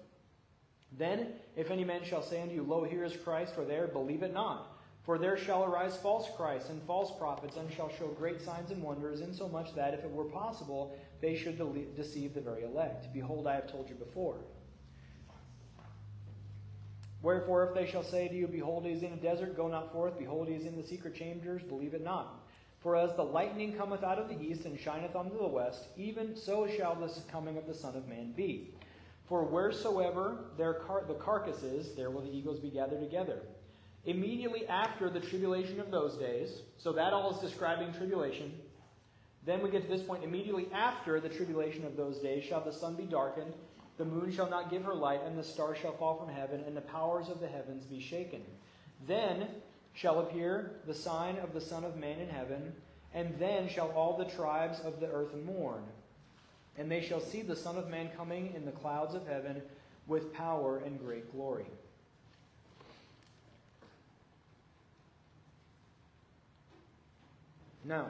Then, if any man shall say unto you, Lo, here is Christ, or there, believe it not. For there shall arise false Christs and false prophets, and shall show great signs and wonders, insomuch that, if it were possible, they should deceive the very elect. Behold, I have told you before. Wherefore, if they shall say to you, Behold, he is in a desert, go not forth. Behold, he is in the secret chambers, believe it not. For as the lightning cometh out of the east, and shineth unto the west, even so shall the coming of the Son of Man be. For wheresoever the carcass is, there will the eagles be gathered together. Immediately after the tribulation of those days, so that all is describing tribulation. Then we get to this point, immediately after the tribulation of those days shall the sun be darkened, the moon shall not give her light, and the stars shall fall from heaven, and the powers of the heavens be shaken. Then shall appear the sign of the Son of Man in heaven, and then shall all the tribes of the earth mourn. And they shall see the Son of Man coming in the clouds of heaven with power and great glory. Now,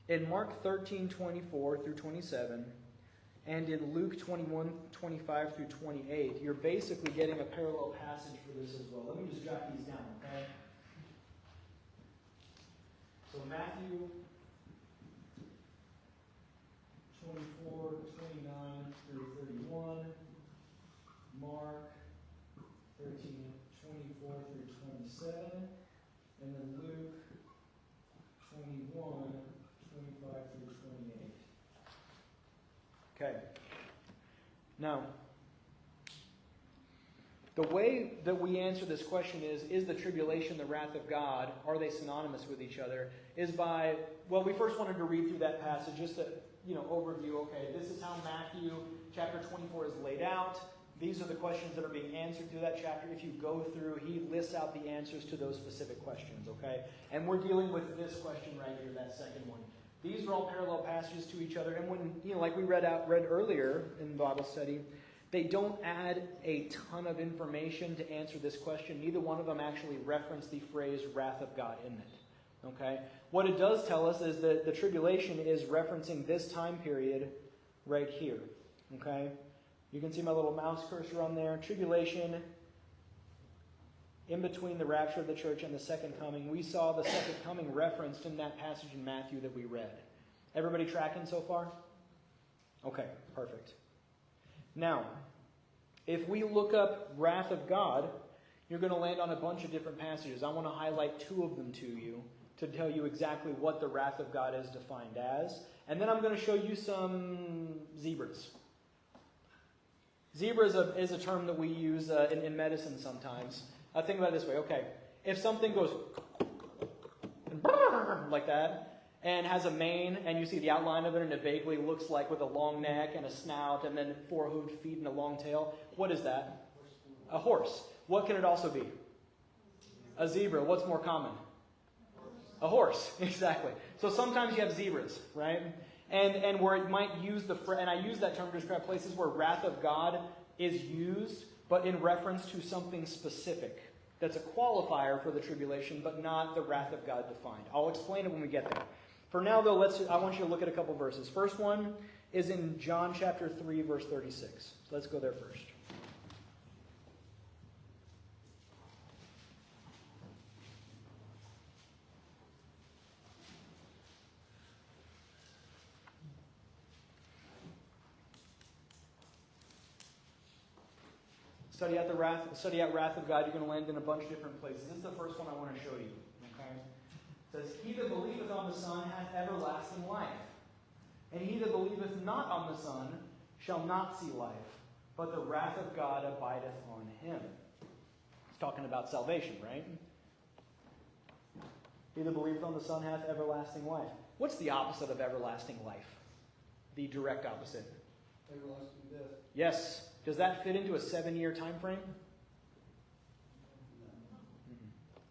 in Mark 13:24 through 27, and in Luke 21:25 through 28, you're basically getting a parallel passage for this as well. Let me just jot these down, okay? So Matthew 24:29 through 31, Mark 13:24 through 27, and then Luke 21:25 through 28. Okay. Now, the way that we answer this question is the tribulation the wrath of God? Are they synonymous with each other? Is by, well, we first wanted to read through that passage, just to, overview, okay, this is how Matthew chapter 24 is laid out. These are the questions that are being answered through that chapter. If you go through, he lists out the answers to those specific questions, okay? And we're dealing with this question right here, that second one. These are all parallel passages to each other. And when, like we read earlier in Bible study, they don't add a ton of information to answer this question. Neither one of them actually reference the phrase wrath of God in it. Okay? What it does tell us is that the tribulation is referencing this time period right here. Okay? You can see my little mouse cursor on there. Tribulation in between the rapture of the church and the second coming. We saw the second coming referenced in that passage in Matthew that we read. Everybody tracking so far? Okay, perfect. Now, if we look up wrath of God, you're going to land on a bunch of different passages. I want to highlight two of them to you to tell you exactly what the wrath of God is defined as. And then I'm going to show you some zebras. Zebra is a term that we use in medicine sometimes. Think about it this way. Okay, if something goes like that and has a mane, and you see the outline of it, and it vaguely looks like with a long neck and a snout and then 4 hooved feet and a long tail, what is that? A horse. What can it also be? A zebra. What's more common? A horse. Exactly. So sometimes you have zebras, right? And where it might use and I use that term to describe places where wrath of God is used, but in reference to something specific. That's a qualifier for the tribulation, but not the wrath of God defined. I'll explain it when we get there. For now, though, I want you to look at a couple verses. First one is in John chapter 3, verse 36. So let's go there first. Study out wrath of God. You're going to land in a bunch of different places. This is the first one I want to show you. Okay? It says, He that believeth on the Son hath everlasting life. And he that believeth not on the Son shall not see life, but the wrath of God abideth on him. It's talking about salvation, right? He that believeth on the Son hath everlasting life. What's the opposite of everlasting life? The direct opposite. Everlasting death. Yes. Does that fit into a 7-year time frame?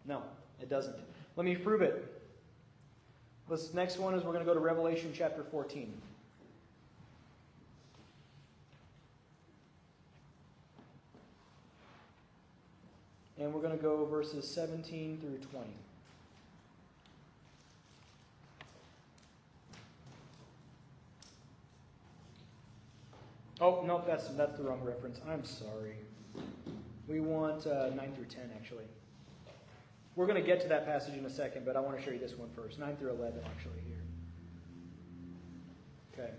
No, it doesn't. Let me prove it. This next one is we're going to go to Revelation chapter 14. And we're going to go verses 17 through 20. Oh, no, that's the wrong reference. I'm sorry. We want 9 through 10, actually. We're going to get to that passage in a second, but I want to show you this one first. 9 through 11, actually, here. Okay.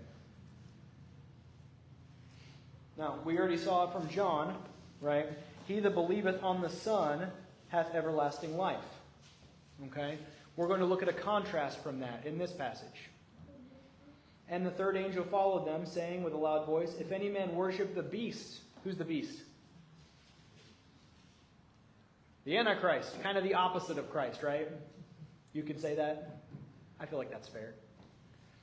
Now, we already saw from John, right? He that believeth on the Son hath everlasting life. Okay? We're going to look at a contrast from that in this passage. And the third angel followed them, saying with a loud voice, If any man worship the beast. Who's the beast? The Antichrist. Kind of the opposite of Christ, right? You could say that. I feel like that's fair.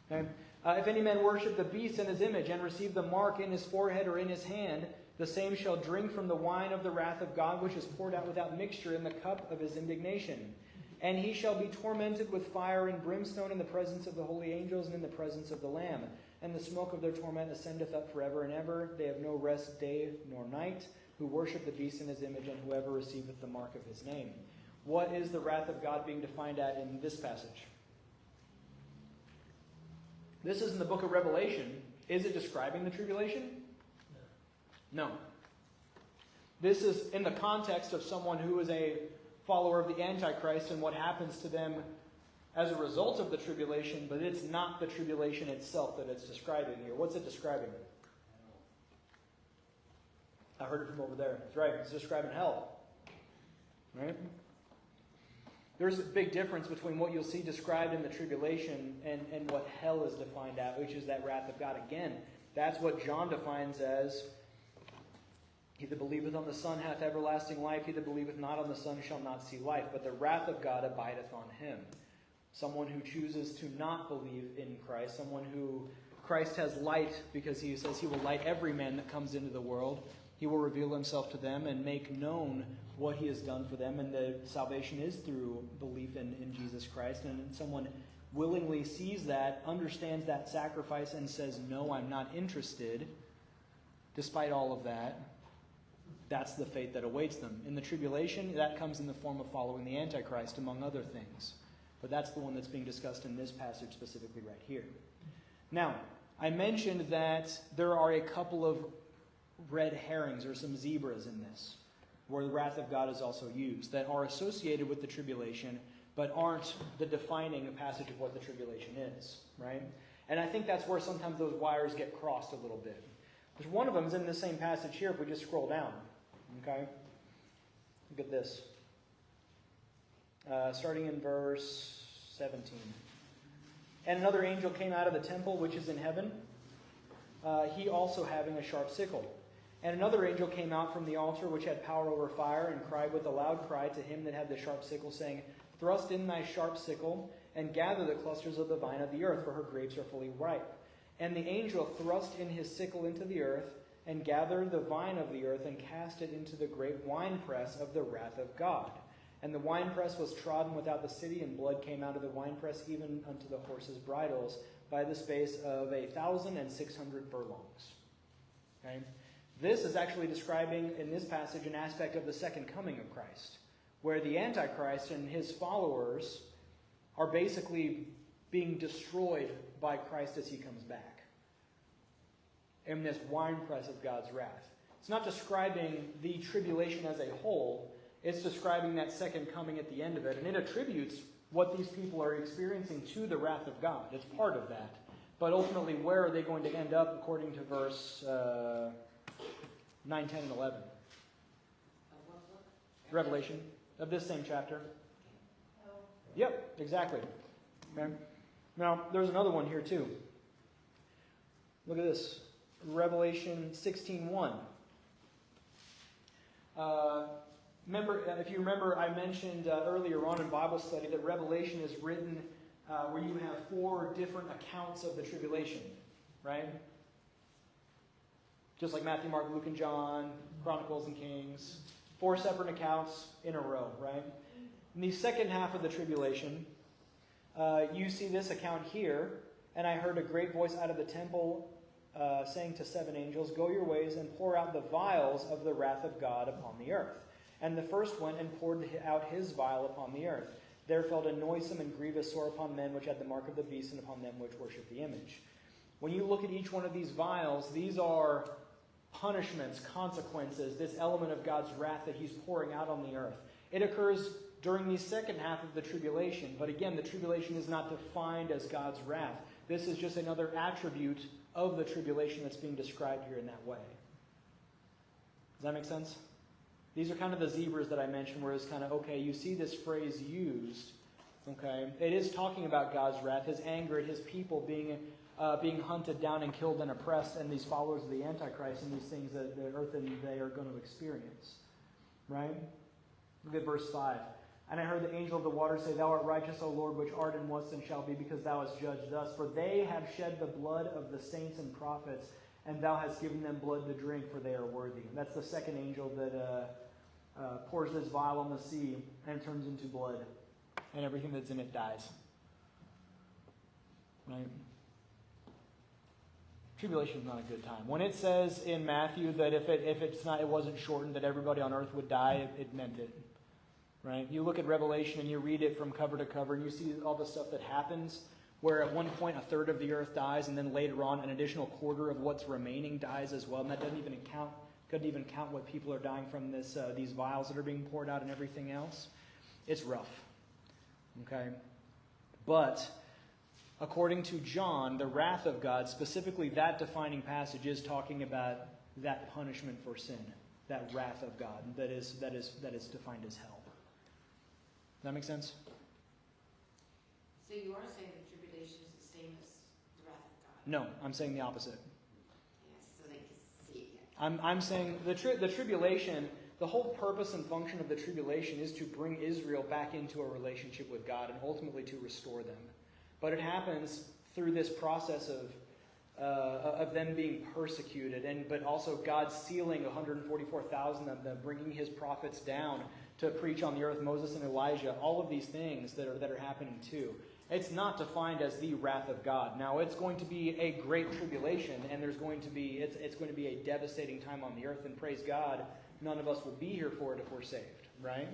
Okay? If any man worship the beast in his image, and receive the mark in his forehead or in his hand, the same shall drink from the wine of the wrath of God, which is poured out without mixture in the cup of his indignation. And he shall be tormented with fire and brimstone in the presence of the holy angels and in the presence of the Lamb. And the smoke of their torment ascendeth up forever and ever. They have no rest day nor night, who worship the beast in his image, and whoever receiveth the mark of his name. What is the wrath of God being defined at in this passage? This is in the book of Revelation. Is it describing the tribulation? No. This is in the context of someone who is a follower of the Antichrist and what happens to them as a result of the tribulation, but it's not the tribulation itself that it's describing here. What's it describing? I heard it from over there. That's right. It's describing hell. Right? There's a big difference between what you'll see described in the tribulation and what hell is defined at, which is that wrath of God. Again, that's what John defines as, He that believeth on the Son hath everlasting life. He that believeth not on the Son shall not see life. But the wrath of God abideth on him. Someone who chooses to not believe in Christ. Someone who Christ has light, because he says he will light every man that comes into the world. He will reveal himself to them and make known what he has done for them. And the salvation is through belief in Jesus Christ. And someone willingly sees that, understands that sacrifice, and says, no, I'm not interested, despite all of that. That's the fate that awaits them. In the tribulation, that comes in the form of following the Antichrist, among other things. But that's the one that's being discussed in this passage specifically right here. Now, I mentioned that there are a couple of red herrings or some zebras in this, where the wrath of God is also used, that are associated with the tribulation, but aren't the defining passage of what the tribulation is, right? And I think that's where sometimes those wires get crossed a little bit. There's one of them is in the same passage here if we just scroll down. Okay? Look at this. Starting in verse 17. And another angel came out of the temple which is in heaven, he also having a sharp sickle. And another angel came out from the altar which had power over fire, and cried with a loud cry to him that had the sharp sickle, saying, Thrust in thy sharp sickle, and gather the clusters of the vine of the earth, for her grapes are fully ripe. And the angel thrust in his sickle into the earth, and gathered the vine of the earth, and cast it into the great winepress of the wrath of God. And the winepress was trodden without the city, and blood came out of the winepress even unto the horses' bridles, by the space of 1,600 furlongs. Okay? This is actually describing, in this passage, an aspect of the second coming of Christ, where the Antichrist and his followers are basically being destroyed by Christ as he comes back in this winepress of God's wrath. It's not describing the tribulation as a whole. It's describing that second coming at the end of it. And it attributes what these people are experiencing to the wrath of God. It's part of that. But ultimately, where are they going to end up according to verse 9, 10, and 11? Revelation, of this same chapter. Yep, exactly. Okay. Now, there's another one here too. Look at this. Revelation 16:1. If you remember, I mentioned earlier on in Bible study that Revelation is written where you have 4 different accounts of the tribulation, right? Just like Matthew, Mark, Luke, and John, Chronicles and Kings. 4 separate accounts in a row, right? In the second half of the tribulation, you see this account here. And I heard a great voice out of the temple saying to 7 angels, "Go your ways and pour out the vials of the wrath of God upon the earth." And the first went and poured out his vial upon the earth. There fell a noisome and grievous sore upon men which had the mark of the beast and upon them which worship the image. When you look at each one of these vials, these are punishments, consequences, this element of God's wrath that he's pouring out on the earth. It occurs during the second half of the tribulation. But again, the tribulation is not defined as God's wrath. This is just another attribute of the tribulation that's being described here in that way. Does that make sense? These are kind of the zebras that I mentioned, where it's kind of, okay, you see this phrase used, okay? It is talking about God's wrath, his anger at his people being hunted down and killed and oppressed, and these followers of the Antichrist and these things that the earth and they are going to experience, right? Look at verse 5. And I heard the angel of the water say, "Thou art righteous, O Lord, which art and wast and shall be, because thou hast judged us. For they have shed the blood of the saints and prophets, and thou hast given them blood to drink, for they are worthy." And that's the second angel that pours this vial on the sea, and it turns into blood, and everything that's in it dies. Right? Tribulation is not a good time. When it says in Matthew that if it wasn't shortened, that everybody on earth would die, it meant it. Right? You look at Revelation and you read it from cover to cover, and you see all the stuff that happens, where at one point 1/3 of the earth dies, and then later on an additional 1/4 of what's remaining dies as well. And that couldn't even count what people are dying from these vials that are being poured out and everything else. It's rough. Okay? But according to John, the wrath of God, specifically that defining passage, is talking about that punishment for sin, that wrath of God that is defined as hell. Does that make sense? So you are saying the tribulation is the same as the wrath of God? No, I'm saying the opposite. Yes, so they can see it. I'm saying the tribulation, the whole purpose and function of the tribulation is to bring Israel back into a relationship with God and ultimately to restore them. But it happens through this process of them being persecuted, but also God sealing 144,000 of them, bringing his prophets down to preach on the earth, Moses and Elijah, all of these things that are happening too. It's not defined as the wrath of God. Now, it's going to be a great tribulation, and it's going to be a devastating time on the earth, and praise God, none of us will be here for it if we're saved, right?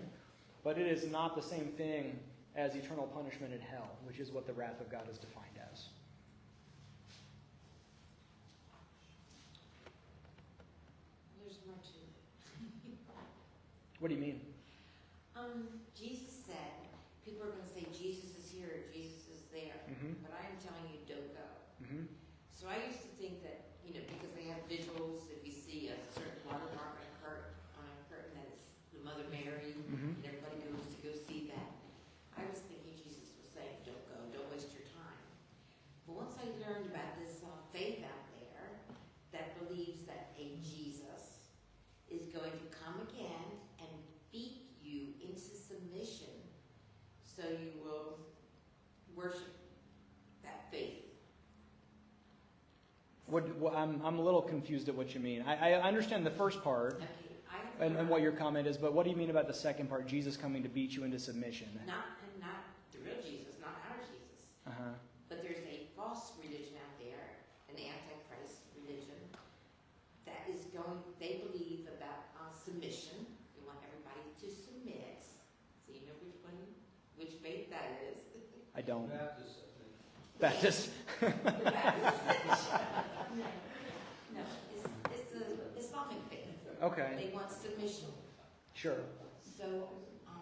But it is not the same thing as eternal punishment in hell, which is what the wrath of God is defined as. There's more to it. What do you mean? Jesus said, people are going to say, Jesus is here, Jesus is there. Mm-hmm. But I'm telling you, don't go. Mm-hmm. So I used to think that, because they have visuals, if you see a certain watermark on a curtain that is the Mother Mary, Mm-hmm. and everybody goes to go see that. I was thinking Jesus was saying, don't go, don't waste your time. But once I learned about this faith out there that believes that a Jesus is going to come again and beat you into submission so you will worship that faith. I'm a little confused at what you mean. I understand the first part Okay, and what your comment is, but what do you mean about the second part, Jesus coming to beat you into submission? Not the real Jesus, not our Jesus. Uh-huh. But there's a false religion out there, an Antichrist religion, that is they believe about submission. They want everybody to submit. So you know which faith that is? I don't. Baptist, I think. Baptist. The Baptist. No, it's the Islamic faith. Okay, They want submission. sure. So.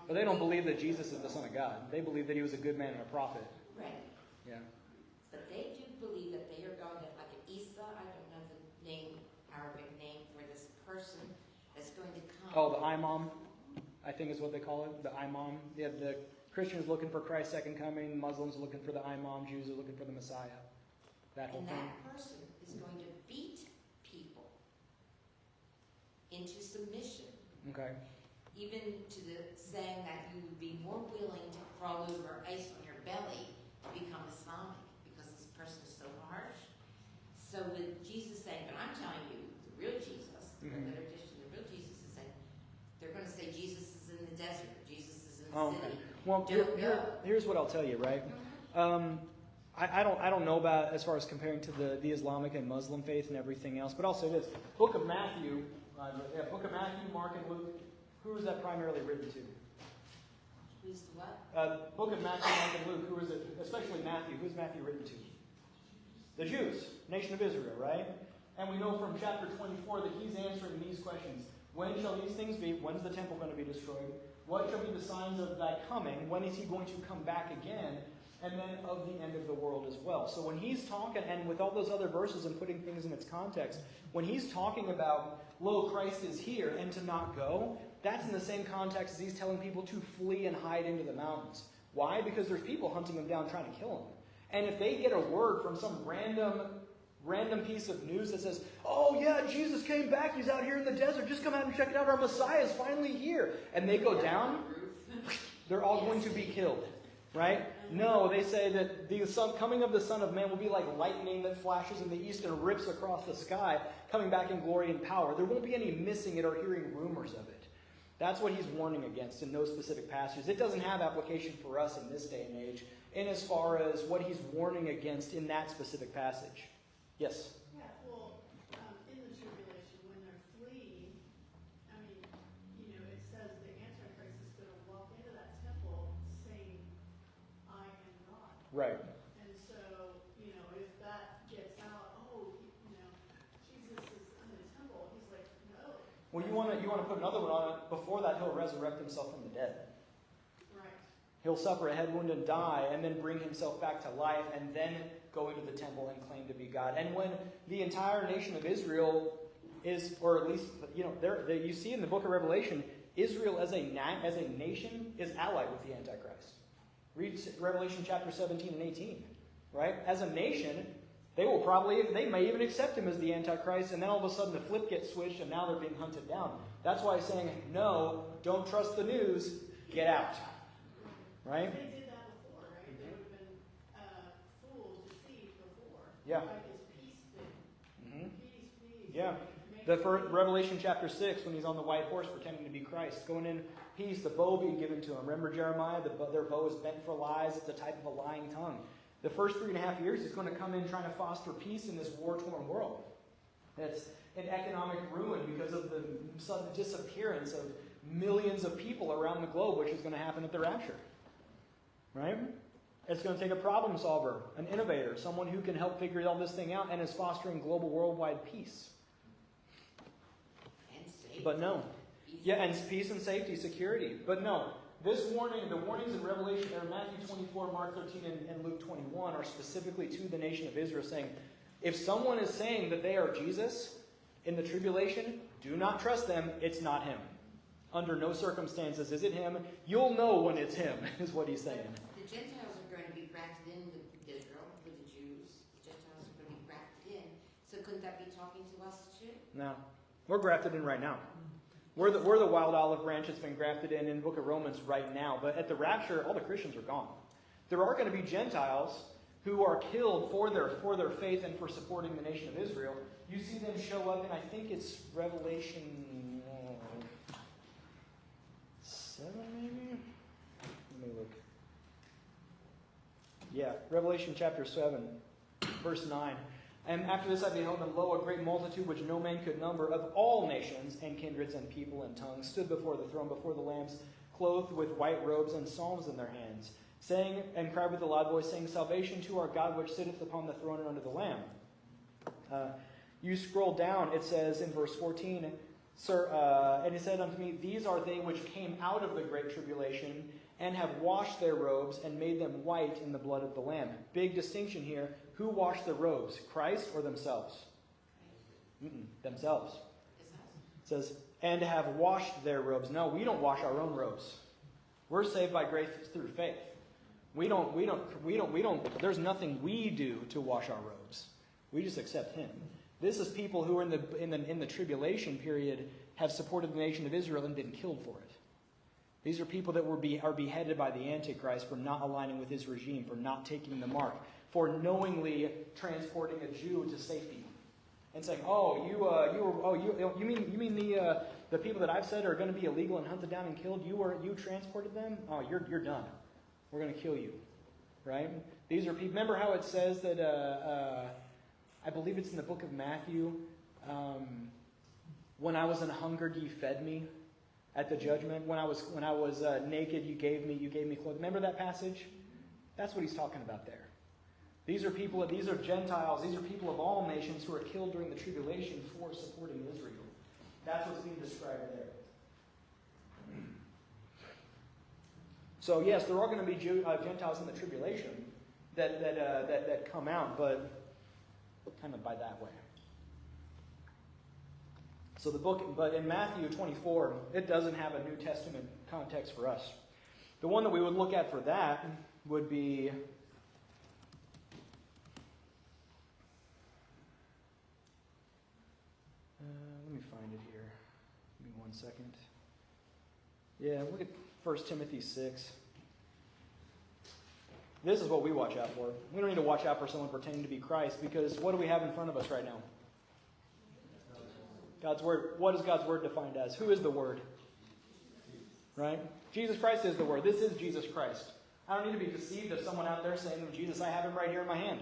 But they don't believe that Jesus is the Son of God. They believe that he was a good man and a prophet. Right. Yeah. But they do believe that they are going to, like an Isa, I don't know the name, Arabic name for this person that's going to come. Oh, the Imam, I think is what they call it. The Imam. Yeah, the Christians looking for Christ's second coming, Muslims looking for the Imam, Jews are looking for the Messiah. That whole And thing. that person is going to beat people into submission, Okay. even to the saying that you would be more willing to crawl over ice on your belly to become Islamic because this person is so harsh. So with Jesus saying, but I'm telling you, the real Jesus, the Mhm. better edition, the real Jesus is saying, they're going to say Jesus is in the desert, Jesus is in the Oh, city. okay. Well, Don't go. here's what I'll tell you, right? I don't know about as far as comparing to the Islamic and Muslim faith and everything else, but I'll say this: Book of Matthew, Mark, and Luke. Who is that primarily written to? Who's the what? Book of Matthew, Mark, and Luke. Who is it? Especially Matthew. Who's Matthew written to? The Jews, nation of Israel, right? And we know from chapter 24 that he's answering these questions: When shall these things be? When's the temple going to be destroyed? What shall be the signs of that coming? When is he going to come back again? And then of the end of the world as well. So when he's talking, and with all those other verses and putting things in its context, when he's talking about, lo, Christ is here, and to not go, that's in the same context as he's telling people to flee and hide into the mountains. Why? Because there's people hunting them down trying to kill him. And if they get a word from some random piece of news that says, oh yeah, Jesus came back, he's out here in the desert, just come out and check it out, our Messiah is finally here. And they go down, they're all going to be killed. Right? No, they say that the coming of the Son of Man will be like lightning that flashes in the east and rips across the sky, coming back in glory and power. There won't be any missing it or hearing rumors of it. That's what he's warning against in those specific passages. It doesn't have application for us in this day and age, in as far as what he's warning against in that specific passage. Yes? Yeah, well, in the tribulation, when they're fleeing, I mean, it says the Antichrist is going to walk into that temple saying, I am God. Right. And so, if that gets out, Jesus is in the temple, he's like, no. Well, you want to put another one on it. Before that, he'll resurrect himself from the dead. Right. He'll suffer a head wound and die, and then bring himself back to life, and then go into the temple and claim to be God. And when the entire nation of Israel is, or at least, you see in the book of Revelation, Israel as a nation is allied with the Antichrist. Read Revelation chapter 17 and 18. Right? As a nation, they may even accept him as the Antichrist, and then all of a sudden the flip gets switched, and now they're being hunted down. That's why he's saying, no, don't trust the news, get out. Right? They did that before, right? They would have been fooled, deceived before. Yeah. By this peace thing. Mm-hmm. Peace. Yeah. The first, Revelation chapter 6, when he's on the white horse pretending to be Christ, going in peace, the bow being given to him. Remember Jeremiah? Their bow is bent for lies. It's a type of a lying tongue. The first 3.5 years, he's going to come in trying to foster peace in this war-torn world. It's an economic ruin because of the sudden disappearance of millions of people around the globe, which is going to happen at the rapture. Right? It's going to take a problem solver, an innovator, someone who can help figure all this thing out and is fostering global worldwide peace. And safety. But no. Yeah, and peace and safety, security. But no. This warning, the warnings in Revelation, or Matthew 24, Mark 13, and Luke 21 are specifically to the nation of Israel, saying, if someone is saying that they are Jesus in the tribulation, do not trust them, it's not him. Under no circumstances is it him. You'll know when it's him, is what he's saying. The Gentiles are going to be grafted in with Israel, with the Jews. The Gentiles are going to be grafted in. So couldn't that be talking to us too? No. We're grafted in right now. We're the wild olive branch that's been grafted in the book of Romans right now. But at the rapture, all the Christians are gone. There are going to be Gentiles who are killed for their faith and for supporting the nation of Israel. You see them show up in, I think it's Revelation 7, maybe? Let me look. Yeah, Revelation chapter 7, verse 9. And after this I beheld, and lo, a great multitude which no man could number, of all nations and kindreds and people and tongues, stood before the throne, before the Lamb, clothed with white robes and psalms in their hands, saying, and cried with a loud voice, saying, Salvation to our God which sitteth upon the throne and unto the Lamb. You scroll down, it says in verse 14, and he said unto me, These are they which came out of the great tribulation, and have washed their robes, and made them white in the blood of the Lamb. Big distinction here. Who washed their robes? Christ or themselves? Themselves. It says, and have washed their robes. No, we don't wash our own robes. We're saved by grace through faith. There's nothing we do to wash our robes. We just accept him. This is people who are in the tribulation period have supported the nation of Israel and been killed for it. These are people that are beheaded by the Antichrist for not aligning with his regime, for not taking the mark, for knowingly transporting a Jew to safety, and saying, you mean the people that I've said are going to be illegal and hunted down and killed? You transported them? Oh, you're done. We're going to kill you, right? These are people. Remember how it says that? I believe it's in the book of Matthew. When I was in hunger, you fed me. At the judgment, when I was naked, you gave me clothes. Remember that passage? That's what he's talking about there. These are Gentiles. These are people of all nations who are killed during the tribulation for supporting Israel. That's what's being described there. So yes, there are going to be Gentiles in the tribulation that come out, but kind of by that way. So but in Matthew 24, it doesn't have a New Testament context for us. The one that we would look at for that would be let me find it here. Give me 1 second. Yeah, look at 1 Timothy 6. This is what we watch out for. We don't need to watch out for someone pretending to be Christ, because what do we have in front of us right now? God's Word. What is God's Word defined as? Who is the Word? Right? Jesus Christ is the Word. This is Jesus Christ. I don't need to be deceived if someone out there saying, Jesus, I have him right here in my hand.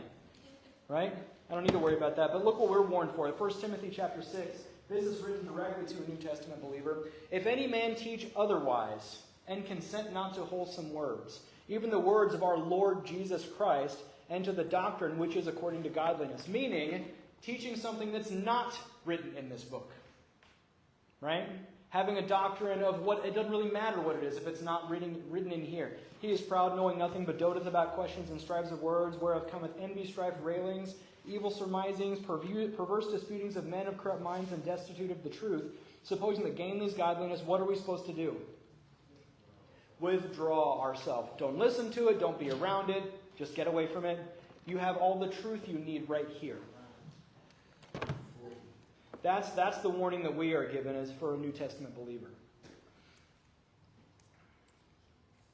Right? I don't need to worry about that. But look what we're warned for. 1 Timothy chapter 6. This is written directly to a New Testament believer. If any man teach otherwise, and consent not to wholesome words, even the words of our Lord Jesus Christ, and to the doctrine which is according to godliness. Meaning, teaching something that's not written in this book. Right? Having a doctrine of what, it doesn't really matter what it is if it's not written in here. He is proud, knowing nothing, but doteth about questions and strives of words, whereof cometh envy, strife, railings, evil surmisings, perverse disputings of men of corrupt minds, and destitute of the truth. Supposing to gain these godliness, what are we supposed to do? Withdraw ourselves. Don't listen to it. Don't be around it. Just get away from it. You have all the truth you need right here. That's the warning that we are given as for a New Testament believer.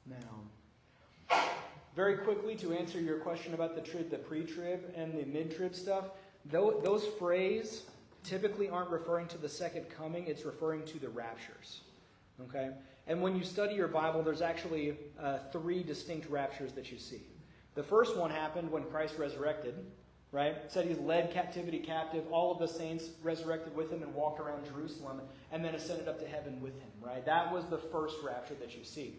Now, very quickly to answer your question about the pre-trib and the mid-trib stuff, those phrases typically aren't referring to the second coming. It's referring to the raptures. Okay? And when you study your Bible, there's actually 3 distinct raptures that you see. The first one happened when Christ resurrected. Right? It said he led captivity captive. All of the saints resurrected with him and walked around Jerusalem and then ascended up to heaven with him. Right? That was the first rapture that you see.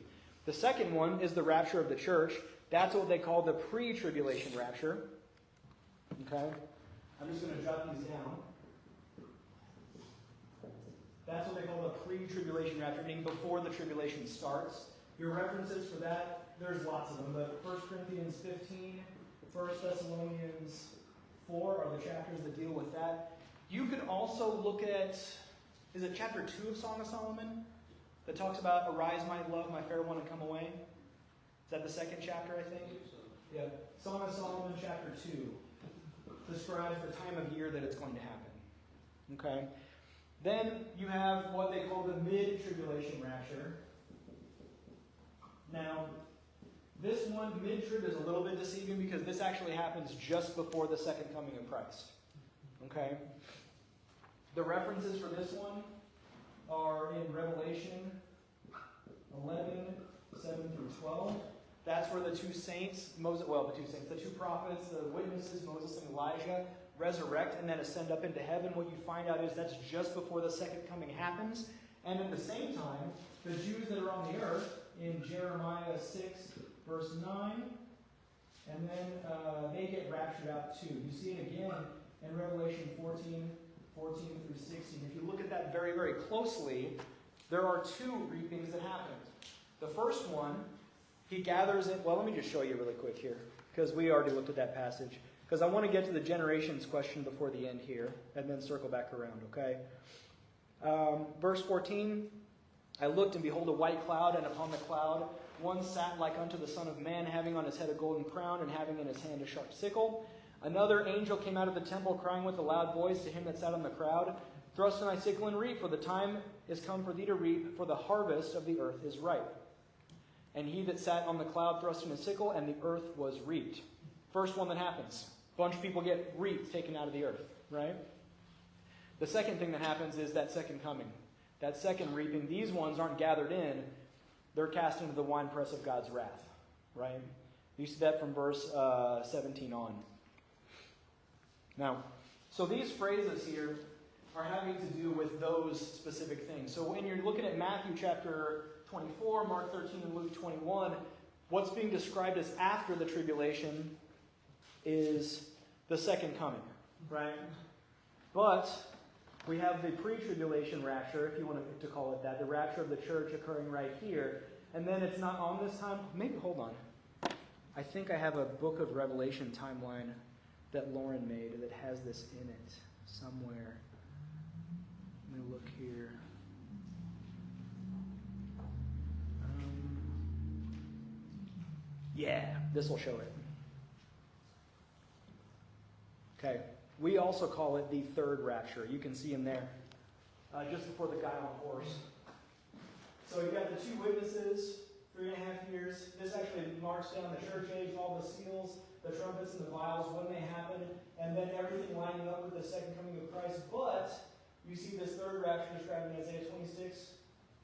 The second one is the rapture of the church. That's what they call the pre-tribulation rapture. Okay? I'm just going to jot these down. That's what they call the pre-tribulation rapture, meaning before the tribulation starts. Your references for that, there's lots of them. But 1 Corinthians 15, 1 Thessalonians 4 are the chapters that deal with that. You could also look at, is it chapter 2 of Song of Solomon? That talks about, arise my love, my fair one, and come away. Is that the second chapter, I think? Yeah. Song of Solomon chapter 2 describes the time of year that it's going to happen. Okay? Then you have what they call the mid-tribulation rapture. Now, this one, mid-trib, is a little bit deceiving because this actually happens just before the second coming of Christ. Okay? The references for this one are in Revelation 11, 7 through 12. That's where the two saints, the two prophets, the witnesses, Moses and Elijah, resurrect and then ascend up into heaven. What you find out is that's just before the second coming happens. And at the same time, the Jews that are on the earth, in Jeremiah 6, verse 9, and then they get raptured out too. You see it again in Revelation 14 through 16. If you look at that very, very closely, there are 2 reapings that happen. The first one, he gathers it. Well, let me just show you really quick here, because we already looked at that passage. Because I want to get to the generations question before the end here, and then circle back around, okay? Verse 14, I looked, and behold, a white cloud, and upon the cloud One sat like unto the Son of Man, having on his head a golden crown, and having in his hand a sharp sickle. Another angel came out of the temple, crying with a loud voice to him that sat on the crowd, Thrust in thy sickle and reap, for the time is come for thee to reap, for the harvest of the earth is ripe. And he that sat on the cloud thrust in his sickle, and the earth was reaped. First one that happens. A bunch of people get reaped, taken out of the earth, right? The second thing that happens is that second coming. That second reaping, these ones aren't gathered in. They're cast into the winepress of God's wrath, right? You see that from verse 17 on. Now, so these phrases here are having to do with those specific things. So when you're looking at Matthew chapter 24, Mark 13, and Luke 21, what's being described as after the tribulation is the second coming, right? But we have the pre-tribulation rapture, if you want to call it that, the rapture of the church occurring right here. And then it's not on this time. Maybe, hold on. I think I have a Book of Revelation timeline that Lauren made that has this in it somewhere. Let me look here. Yeah, this will show it. Okay. We also call it the third rapture. You can see him there, just before the guy on the horse. So you've got the two witnesses, 3.5 years. This actually marks down the church age, all the seals, the trumpets, and the vials, when they happen, and then everything lining up with the second coming of Christ. But you see this third rapture described in Isaiah 26,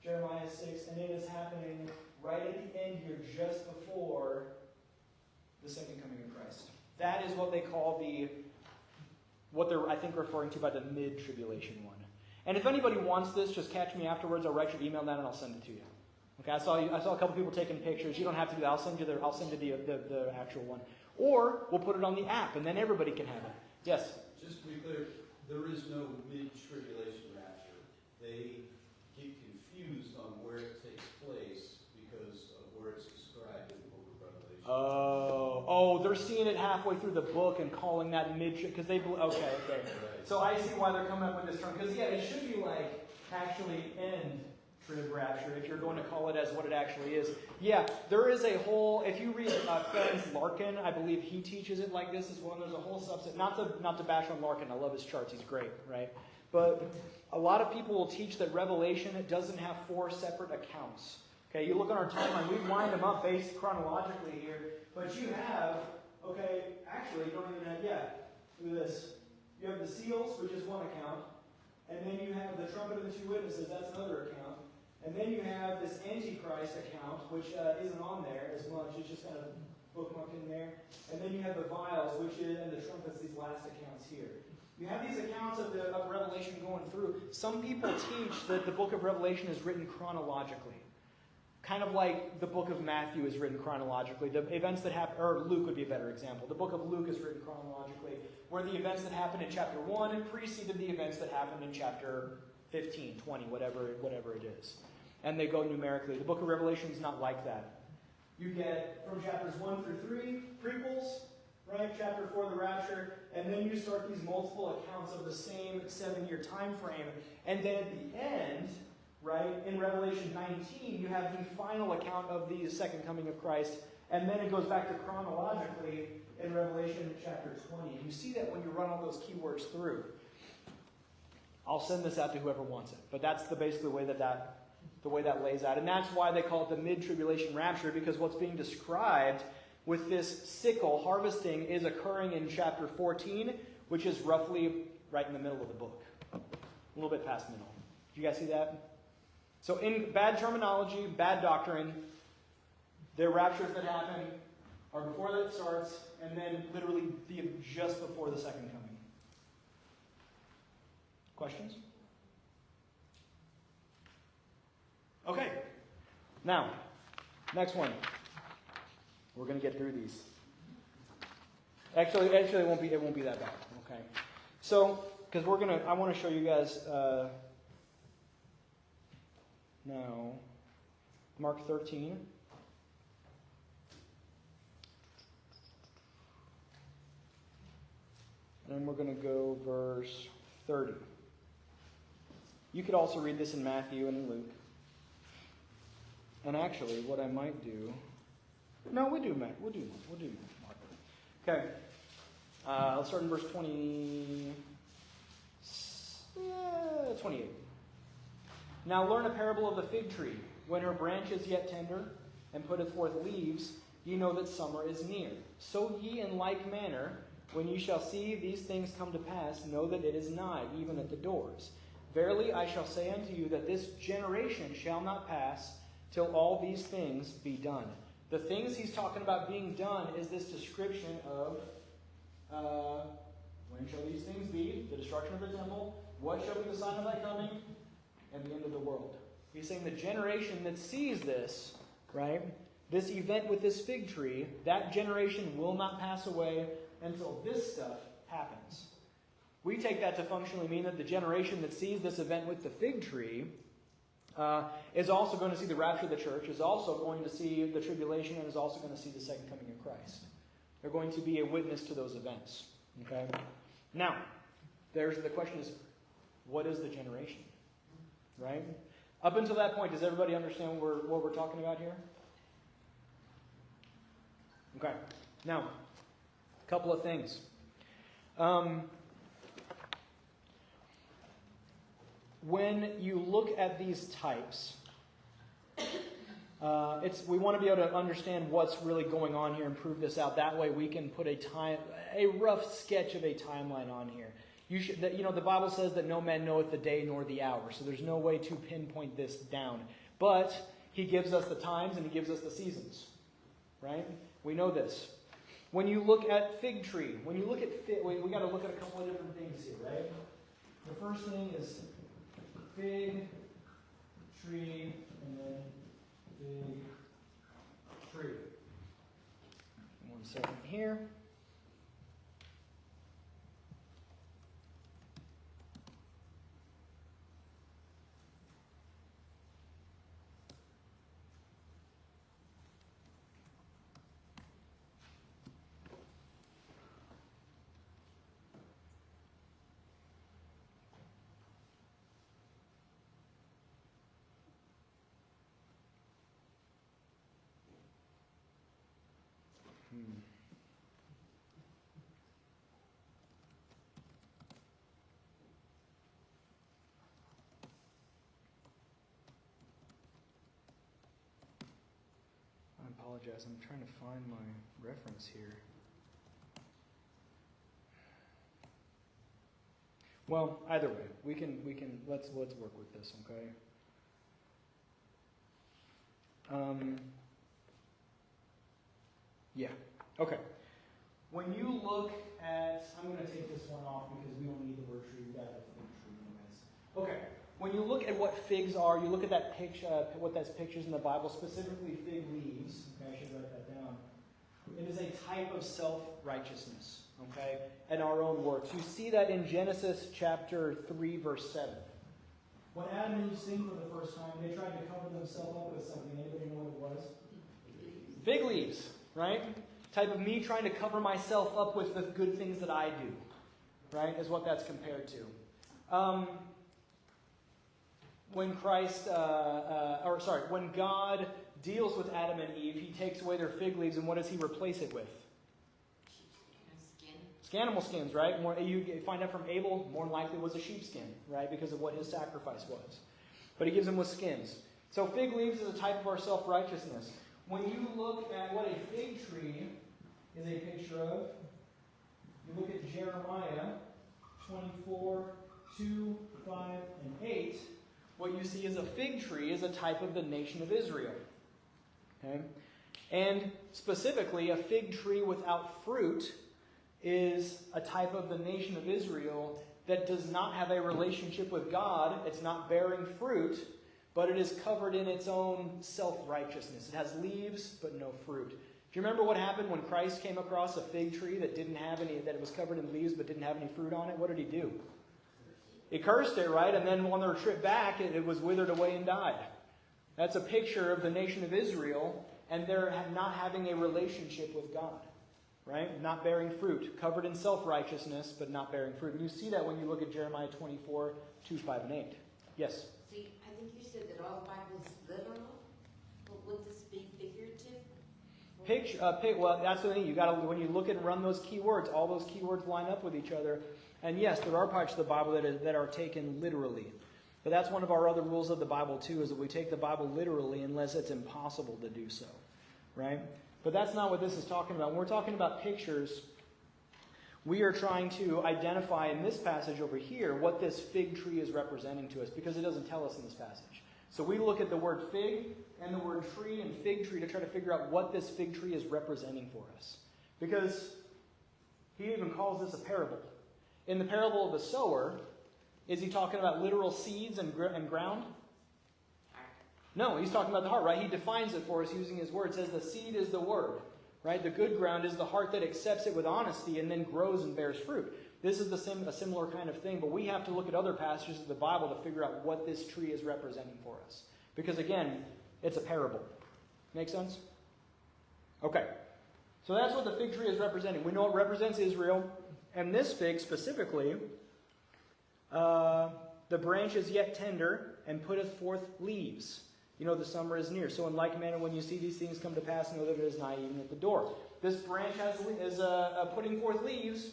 Jeremiah 6, and it is happening right at the end here, just before the second coming of Christ. That is what they call what they're, I think, referring to by the mid-tribulation one. And if anybody wants this, just catch me afterwards. I'll write your email down and I'll send it to you. Okay, I saw a couple people taking pictures. You don't have to do that. I'll send you the actual one. Or we'll put it on the app, and then everybody can have it. Yes? Just to be clear, there is no mid-tribulation rapture. They get confused on where it takes place because of where it's described in the book of Revelation. Oh, they're seeing it halfway through the book and calling that mid-trib, because they believe, okay. Right. So I see why they're coming up with this term, because yeah, it should be like actually end trib rapture, if you're going to call it as what it actually is. Yeah, there is a whole, if you read Clarence Larkin, I believe he teaches it like this as well, and there's a whole subset, not to bash on Larkin, I love his charts, he's great, right? But a lot of people will teach that Revelation, it doesn't have 4 separate accounts. Okay, you look on our timeline, we wind them up based chronologically here, but you have, okay, actually, you don't even have, look at this. You have the seals, which is one account, and then you have the trumpet of the 2 witnesses, that's another account. And then you have this Antichrist account, which isn't on there as much. It's just kind of bookmarked in there. And then you have the vials, and the trumpets, these last accounts here. You have these accounts of Revelation going through. Some people teach that the book of Revelation is written chronologically. Kind of like the book of Matthew is written chronologically. The events that happen, or Luke would be a better example. The book of Luke is written chronologically, where the events that happened in chapter 1 preceded the events that happened in chapter 15, 20, whatever it is. And they go numerically. The book of Revelation is not like that. You get from chapters 1 through 3, prequels, right? Chapter 4, the rapture. And then you start these multiple accounts of the same 7-year time frame. And then at the end, right, in Revelation 19, you have the final account of the second coming of Christ. And then it goes back to chronologically in Revelation chapter 20. And you see that when you run all those keywords through. I'll send this out to whoever wants it. But that's basically the way that lays out. And that's why they call it the mid-tribulation rapture, because what's being described with this sickle harvesting is occurring in chapter 14, which is roughly right in the middle of the book. A little bit past middle. Do you guys see that? So in bad terminology, bad doctrine, the raptures that happen are before that starts, and then literally just before the second coming. Questions? Okay. Now, next one. We're going to get through these. Actually, it won't be that bad. Okay. So, because I want to show you guys now Mark 13. And then we're going to go verse 30. You could also read this in Matthew and in Luke. And actually, what I might do... No, we'll do Mark. Okay. Let's start in verse 28. Now learn a parable of the fig tree. When her branch is yet tender, and putteth forth leaves, ye know that summer is near. So ye in like manner, when ye shall see these things come to pass, know that it is nigh, even at the doors. Verily I shall say unto you that this generation shall not pass till all these things be done. The things he's talking about being done is this description of when shall these things be? The destruction of the temple. What shall be the sign of thy coming? And the end of the world. He's saying the generation that sees this, right, this event with this fig tree, that generation will not pass away until this stuff happens. We take that to functionally mean that the generation that sees this event with the fig tree is also going to see the rapture of the church, is also going to see the tribulation, and is also going to see the second coming of Christ. They're going to be a witness to those events. Okay? Now, the question is, what is the generation? Right? Up until that point, does everybody understand what we're talking about here? Okay. Now, a couple of things. When you look at these types, we want to be able to understand what's really going on here and prove this out. That way we can put a rough sketch of a timeline on here. The Bible says that no man knoweth the day nor the hour, so there's no way to pinpoint this down. But he gives us the times and he gives us the seasons, right? We know this. When you look at fig tree, we got to look at a couple of different things here, right? The first thing is fig tree, and then fig tree. 1 second here. I apologize. I'm trying to find my reference here. Well, either way, we can let's work with this, okay? Yeah. Okay. When you look at, I'm going to take this one off because we don't need the word tree. We've got the fig tree anyways. Okay. When you look at what figs are, you look at that picture, what that's pictures in the Bible, specifically fig leaves. Okay, I should write that down. It is a type of self-righteousness. Okay, and our own works. You see that in Genesis chapter 3, verse 7. When Adam and Eve sinned for the first time, they tried to cover themselves up with something. Anybody know what it was? Fig leaves, right? Type of me trying to cover myself up with the good things that I do, right? Is what that's compared to. When when God deals with Adam and Eve, He takes away their fig leaves, and what does He replace it with? Animal skins, right? You find out from Abel, more than likely was a sheepskin, right? Because of what his sacrifice was. But he gives them with skins. So fig leaves is a type of our self-righteousness. When you look at what a fig tree is a picture of, you look at Jeremiah 24, 2, 5, and 8, what you see is a fig tree is a type of the nation of Israel. Okay? And specifically, a fig tree without fruit is a type of the nation of Israel that does not have a relationship with God. It's not bearing fruit, but it is covered in its own self-righteousness. It has leaves, but no fruit. Do you remember what happened when Christ came across a fig tree that it was covered in leaves but didn't have any fruit on it? What did He do? He cursed it, right? And then on their trip back, it was withered away and died. That's a picture of the nation of Israel, and they're not having a relationship with God. Right? Not bearing fruit. Covered in self-righteousness, but not bearing fruit. And you see that when you look at Jeremiah 24, 2, 5, and 8. Yes? See, I think you said that all the Bible is literal. But would this be figurative? Well, that's the thing. You got to, when you look and run those keywords, all those keywords line up with each other. And yes, there are parts of the Bible that are taken literally. But that's one of our other rules of the Bible too, is that we take the Bible literally unless it's impossible to do so, right? But that's not what this is talking about. When we're talking about pictures, we are trying to identify in this passage over here what this fig tree is representing to us, because it doesn't tell us in this passage. So we look at the word fig and the word tree and fig tree to try to figure out what this fig tree is representing for us. Because he even calls this a parable. In the parable of the sower, is he talking about literal seeds and ground? No, he's talking about the heart, right? He defines it for us using his word. It says the seed is the word, right? The good ground is the heart that accepts it with honesty and then grows and bears fruit. This is a similar kind of thing, but we have to look at other passages of the Bible to figure out what this tree is representing for us. Because again, it's a parable. Make sense? Okay. So that's what the fig tree is representing. We know it represents Israel. And this fig specifically, the branch is yet tender and putteth forth leaves. You know the summer is near. So in like manner, when you see these things come to pass, know that it is nigh even at the door. This branch is putting forth leaves.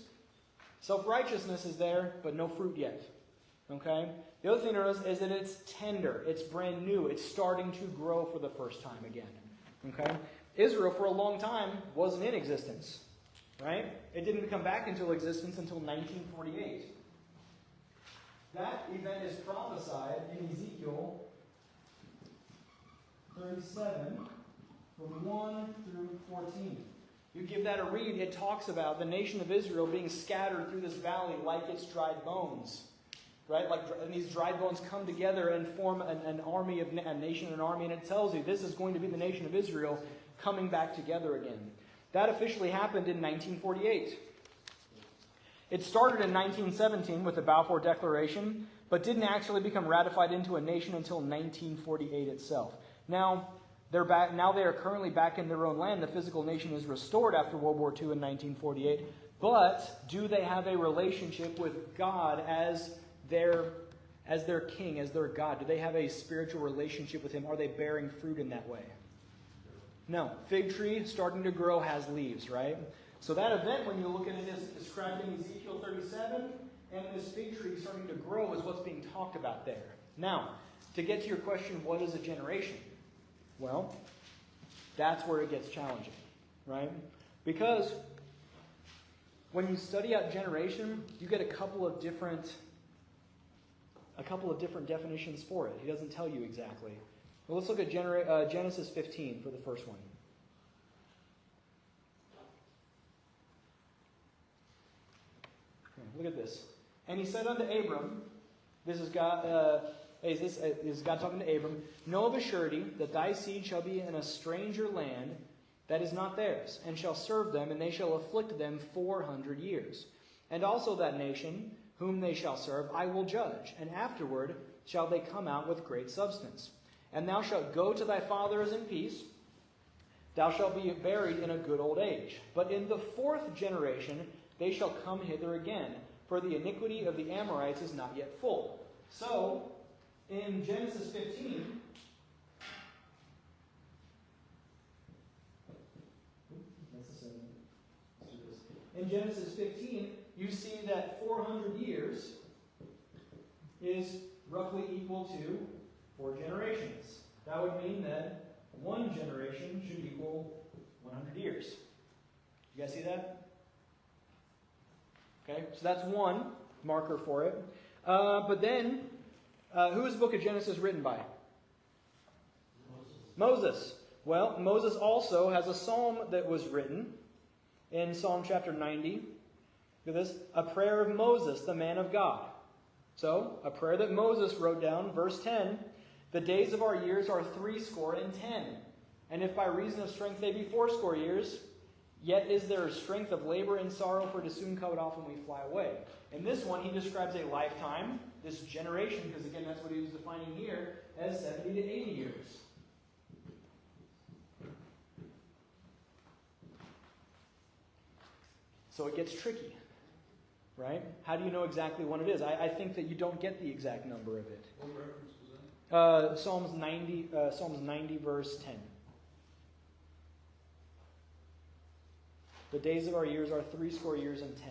Self-righteousness is there, but no fruit yet. Okay? The other thing to notice is that it's tender. It's brand new. It's starting to grow for the first time again. Okay? Israel, for a long time, wasn't in existence. Right? It didn't come back into existence until 1948. That event is prophesied in Ezekiel 37, from 1 through 14. You give that a read, it talks about the nation of Israel being scattered through this valley like its dried bones. Right? And these dried bones come together and form an army, a nation, an army, and it tells you this is going to be the nation of Israel coming back together again. That officially happened in 1948. It started in 1917 with the Balfour Declaration, but didn't actually become ratified into a nation until 1948 itself. Now they are currently back in their own land. The physical nation is restored after World War II in 1948. But do they have a relationship with God as their king, as their God? Do they have a spiritual relationship with him? Are they bearing fruit in that way? No. Fig tree starting to grow has leaves, right? So that event, when you look at it, is described in Ezekiel 37, and this fig tree starting to grow is what's being talked about there. Now, to get to your question, what is a generation? Well, that's where it gets challenging, right? Because when you study out generation, you get a couple of different definitions for it. He doesn't tell you exactly. Well, let's look at Genesis 15 for the first one. Look at this. And he said unto Abram, this is God talking to Abram, know of a surety that thy seed shall be in a stranger land that is not theirs, and shall serve them, and they shall afflict them 400 years. And also that nation, whom they shall serve, I will judge, and afterward shall they come out with great substance. And thou shalt go to thy fathers in peace. Thou shalt be buried in a good old age. But in the fourth generation they shall come hither again, for the iniquity of the Amorites is not yet full. So, in Genesis 15, in Genesis 15, you see that 400 years is roughly equal to 4 generations. That would mean that one generation should equal 100 years. You guys see that? Okay, so that's one marker for it. But then, who is the book of Genesis written by? Moses. Well, Moses also has a psalm that was written in Psalm chapter 90. Look at this. A prayer of Moses, the man of God. So, a prayer that Moses wrote down, verse 10. The days of our years are 70 and 10. And if by reason of strength they be 80 years, yet is there a strength of labor and sorrow, for it is soon cut off and we fly away. In this one, he describes a lifetime, this generation, because again, that's what he was defining here, as 70 to 80 years. So it gets tricky, right? How do you know exactly when it is? I think that you don't get the exact number of it. What reference was Psalms 90, verse 10. The days of our years are 80 years and 10.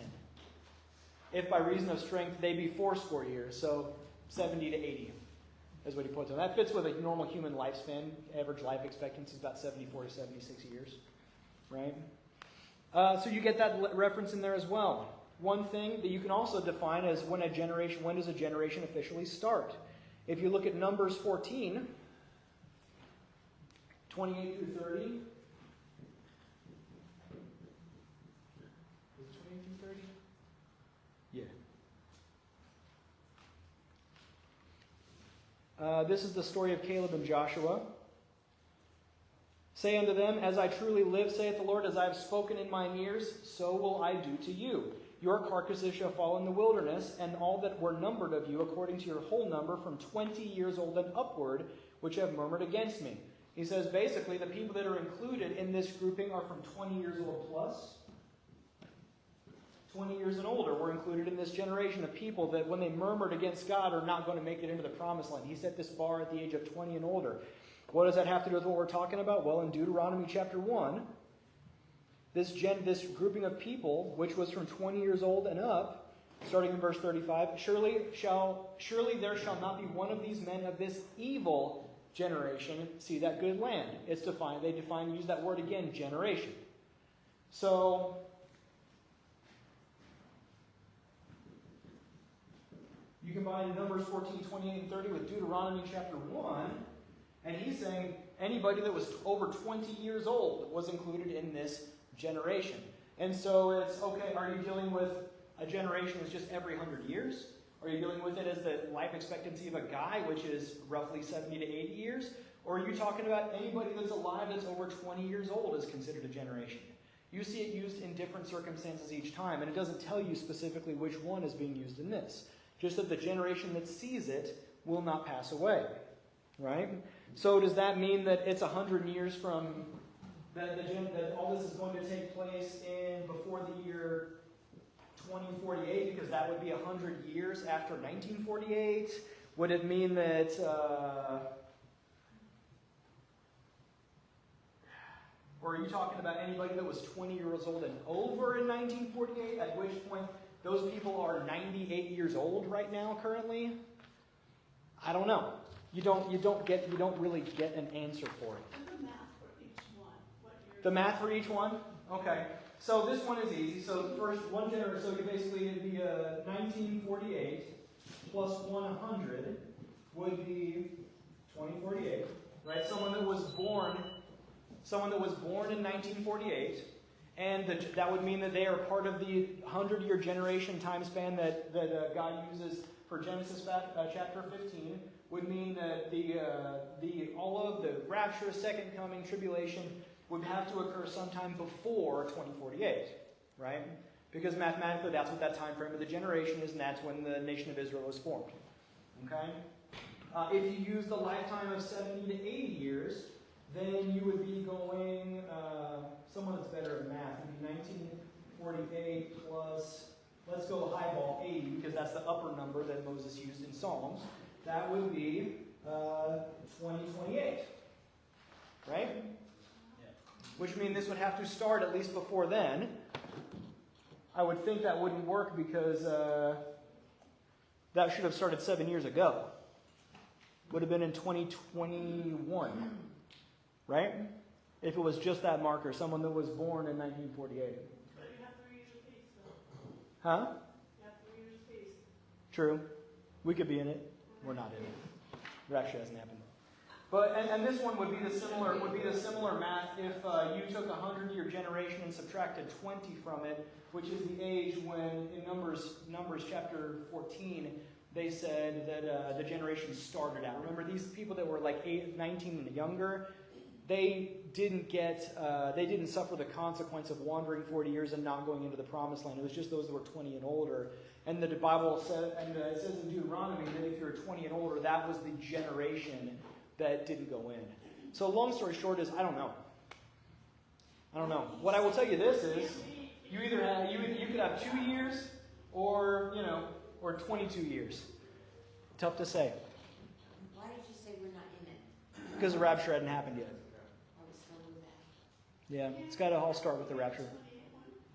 If by reason of strength they be 80 years, so 70 to 80 is what he puts on. That fits with a normal human lifespan. Average life expectancy is about 74 to 76 years, right? So you get that reference in there as well. One thing that you can also define is when does a generation officially start? If you look at Numbers 14, 28 through 30. Is it 28 through 30? Yeah. This is the story of Caleb and Joshua. Say unto them, as I truly live, saith the Lord, as I have spoken in mine ears, so will I do to you. Your carcasses shall fall in the wilderness, and all that were numbered of you, according to your whole number, from 20 years old and upward, which have murmured against me. He says basically the people that are included in this grouping are from 20 years old plus. 20 years and older were included in this generation of people that when they murmured against God are not going to make it into the promised land. He set this bar at the age of 20 and older. What does that have to do with what we're talking about? Well, in Deuteronomy chapter 1, this grouping of people, which was from 20 years old and up, starting in verse 35, surely there shall not be one of these men of this evil generation see that good land. Use that word again, generation. So, you combine Numbers 14, 28, and 30 with Deuteronomy chapter 1, and he's saying anybody that was over 20 years old was included in this generation. And so it's, okay, are you dealing with a generation that's just every 100 years? Are you dealing with it as the life expectancy of a guy, which is roughly 70 to 80 years? Or are you talking about anybody that's alive that's over 20 years old is considered a generation? You see it used in different circumstances each time, and it doesn't tell you specifically which one is being used in this. Just that the generation that sees it will not pass away. Right? So does that mean that it's 100 years from that all this is going to take place in before the year 2048, because that would be 100 years after 1948? Would it mean that or are you talking about anybody that was 20 years old and over in 1948, at which point those people are 98 years old right now currently? I don't know. You don't really get an answer for it. And the math for each one, what year? The math for each one? Okay. So this one is easy. So first, one generation, so you basically, it'd be 1948 plus 100 would be 2048, right? Someone that was born in 1948, and that would mean that they are part of the 100-year generation time span that God uses for Genesis chapter 15. Would mean that all of the rapture, second coming, tribulation would have to occur sometime before 2048, right? Because mathematically, that's what that time frame of the generation is, and that's when the nation of Israel was formed. Okay? If you use the lifetime of 70 to 80 years, then you would be going, someone that's better at math, would be 1948 plus, let's go highball 80, because that's the upper number that Moses used in Psalms. That would be 2028, right? Yeah. Which means this would have to start at least before then. I would think that wouldn't work because that should have started 7 years ago. Would have been in 2021, right? If it was just that marker, someone that was born in 1948. But you have 3 years apiece, though. Huh? You have 3 years apiece. True. We could be in it. We're not in it. Rapture hasn't happened. But and this one would be the similar math if you took a 100-year generation and subtracted 20 from it, which is the age when in Numbers chapter 14 they said that the generation started out. Remember, these people that were like 19 and younger, they didn't suffer the consequence of wandering 40 years and not going into the promised land. It was just those that were 20 and older. And the Bible says, and it says in Deuteronomy that if you're 20 and older, that was the generation that didn't go in. So long story short is, I don't know. What I will tell you this is, you could have 2 years or 22 years. Tough to say. Why did you say because the rapture hadn't happened yet. I was told that. Yeah, it's got to all start with the rapture.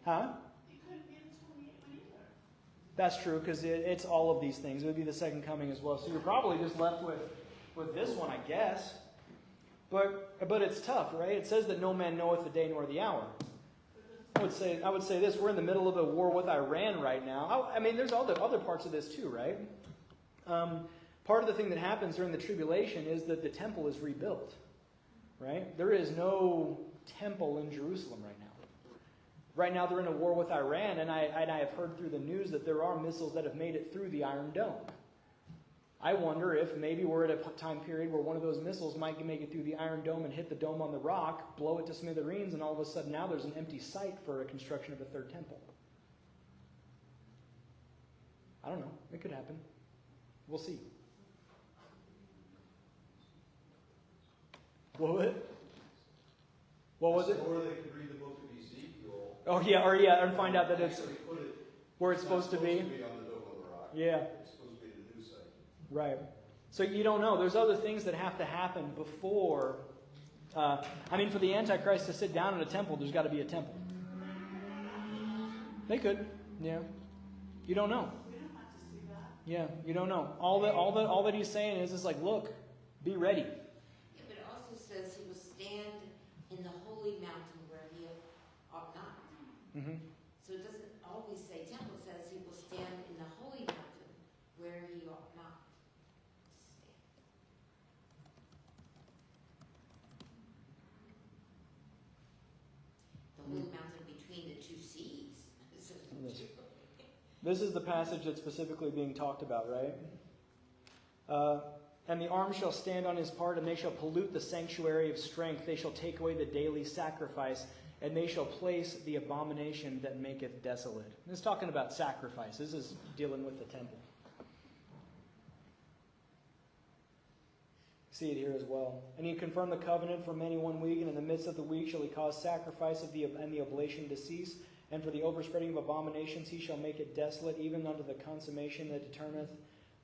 Huh? It couldn't be the 28 one either. That's true, because it's all of these things. It would be the second coming as well. So you're probably just left with this one, I guess. But it's tough, right? It says that no man knoweth the day nor the hour. I would say this: we're in the middle of a war with Iran right now. I mean, there's all the other parts of this too, right? Part of the thing that happens during the tribulation is that the temple is rebuilt, right? There is no temple in Jerusalem right now. Right now, they're in a war with Iran, and I have heard through the news that there are missiles that have made it through the Iron Dome. I wonder if maybe we're at a time period where one of those missiles might make it through the Iron Dome and hit the dome on the rock, blow it to smithereens, and all of a sudden now there's an empty site for a construction of a third temple. I don't know. It could happen. We'll see. What was it? Or they could read the book of Ezekiel. Oh yeah, and find out that it's Actually put it. where it's supposed to be. on the dome of the rock. Yeah. It's supposed to be the new site. Right. So you don't know. There's other things that have to happen before. For the Antichrist to sit down in a temple, there's got to be a temple. They could. Yeah. You don't know. We don't have to see that. Yeah. You don't know. All that he's saying is like, look, be ready. Yeah, but it also says he will stand in the holy mountain where he ought not. Mm-hmm. So it doesn't always say temple, it says he will stand in the holy mountain where he ought not to stand. The holy mountain between the two seas. This is the passage that's specifically being talked about, right? And the arm shall stand on his part, and they shall pollute the sanctuary of strength. They shall take away the daily sacrifice, and they shall place the abomination that maketh desolate. This is talking about sacrifice. This is dealing with the temple. See it here as well. And he confirmed the covenant for many 1 week, and in the midst of the week shall he cause sacrifice and the oblation to cease. And for the overspreading of abominations he shall make it desolate, even unto the consummation that determineth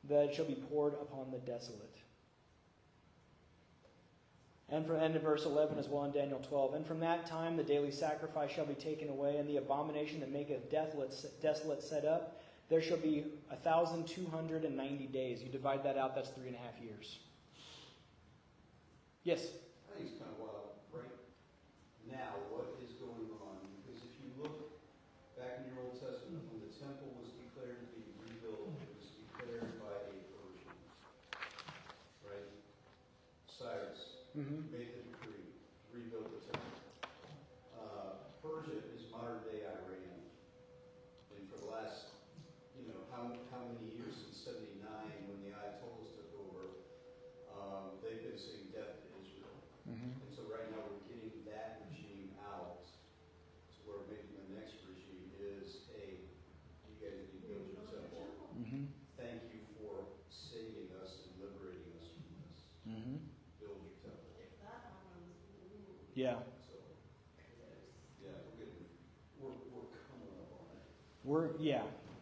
that it shall be poured upon the desolate. And in verse 11 as well in Daniel 12. And from that time the daily sacrifice shall be taken away, and the abomination that maketh desolate set up. There shall be 1,290 days. You divide that out, that's 3.5 years. Yes? I think it's kind of wild. Right now, what is going on? Because if you look back in your Old Testament, when the temple was declared to be rebuilt, it was declared by a Persian. Right? Cyrus made the decree, rebuilt the temple. Persia is modern day Iran. And for the last, how many years since 79, when the Ayatollahs took over, they've been saying death to Israel. And so right now we're getting that regime out to where maybe the next regime is, hey, you guys need to build your temple. Thank you for saving us and liberating us from this. Build your temple. If that happens, ooh. Yeah. So, yeah, we're coming up on it.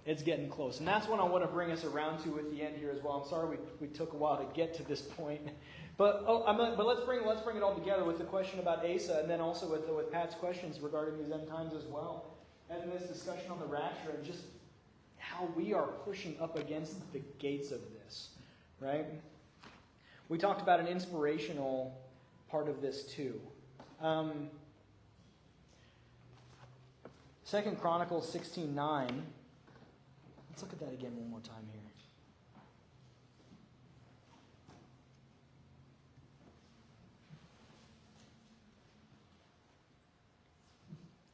It's getting close. And that's what I want to bring us around to at the end here as well. I'm sorry we took a while to get to this point. But let's bring it all together with the question about Asa, and then also with Pat's questions regarding these end times as well. And this discussion on the rapture, and just how we are pushing up against the gates of this. Right? We talked about an inspirational part of this too. 2 Chronicles 16:9. Let's look at that again one more time here.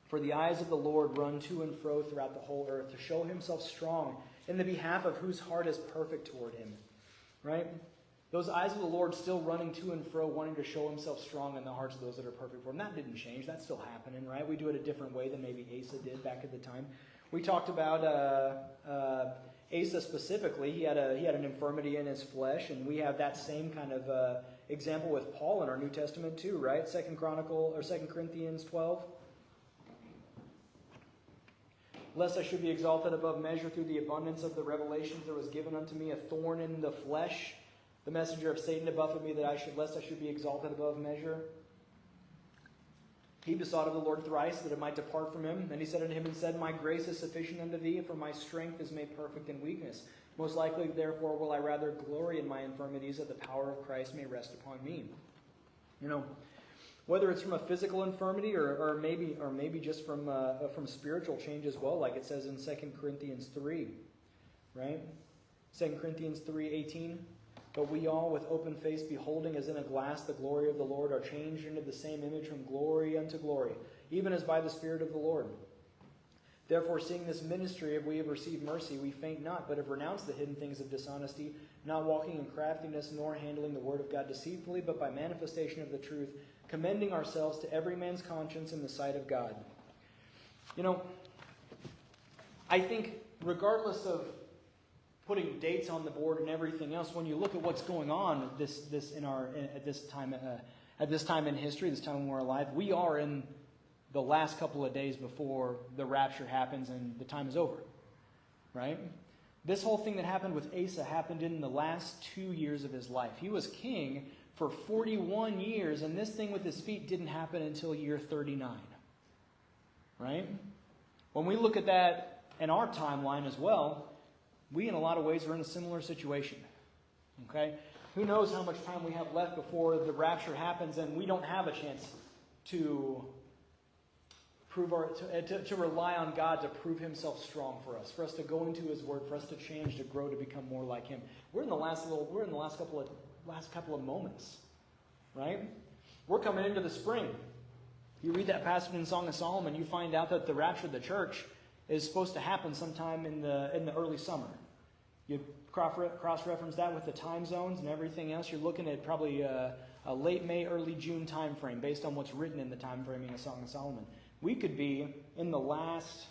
For the eyes of the Lord run to and fro throughout the whole earth, to show himself strong in the behalf of whose heart is perfect toward him. Right? Those eyes of the Lord still running to and fro, wanting to show himself strong in the hearts of those that are perfect for him. That didn't change. That's still happening, right? We do it a different way than maybe Asa did back at the time. We talked about Asa specifically. He had an infirmity in his flesh, and we have that same kind of example with Paul in our New Testament too, right? 2 Corinthians 12. Lest I should be exalted above measure through the abundance of the revelations, there was given unto me a thorn in the flesh, The messenger of Satan to buffet me, lest I should be exalted above measure. He besought of the Lord thrice, that it might depart from him. And he said unto him and said, My grace is sufficient unto thee, for my strength is made perfect in weakness. Most likely, therefore, will I rather glory in my infirmities, that the power of Christ may rest upon me. You know, whether it's from a physical infirmity or maybe just from spiritual change as well, like it says in 2 Corinthians 3, right? 2 Corinthians 3:18. But we all, with open face, beholding as in a glass the glory of the Lord, are changed into the same image from glory unto glory, even as by the Spirit of the Lord. Therefore, seeing this ministry, if we have received mercy, we faint not, but have renounced the hidden things of dishonesty, not walking in craftiness, nor handling the word of God deceitfully, but by manifestation of the truth, commending ourselves to every man's conscience in the sight of God. You know, I think regardless of putting dates on the board and everything else, when you look at what's going on at this time in history, this time when we're alive, we are in the last couple of days before the rapture happens and the time is over, right? This whole thing that happened with Asa happened in the last 2 years of his life. He was king for 41 years, and this thing with his feet didn't happen until year 39, right? When we look at that in our timeline as well, we, in a lot of ways, are in a similar situation. Okay? Who knows how much time we have left before the rapture happens and we don't have a chance to to rely on God to prove himself strong for us to go into his word, for us to change, to grow, to become more like him. We're in the last couple of moments. Right? We're coming into the spring. You read that passage in Song of Solomon, you find out that the rapture of the church is supposed to happen sometime in the early summer. You cross-reference that with the time zones and everything else. You're looking at probably a late May, early June time frame based on what's written in the time framing of Song of Solomon. We could be in the last,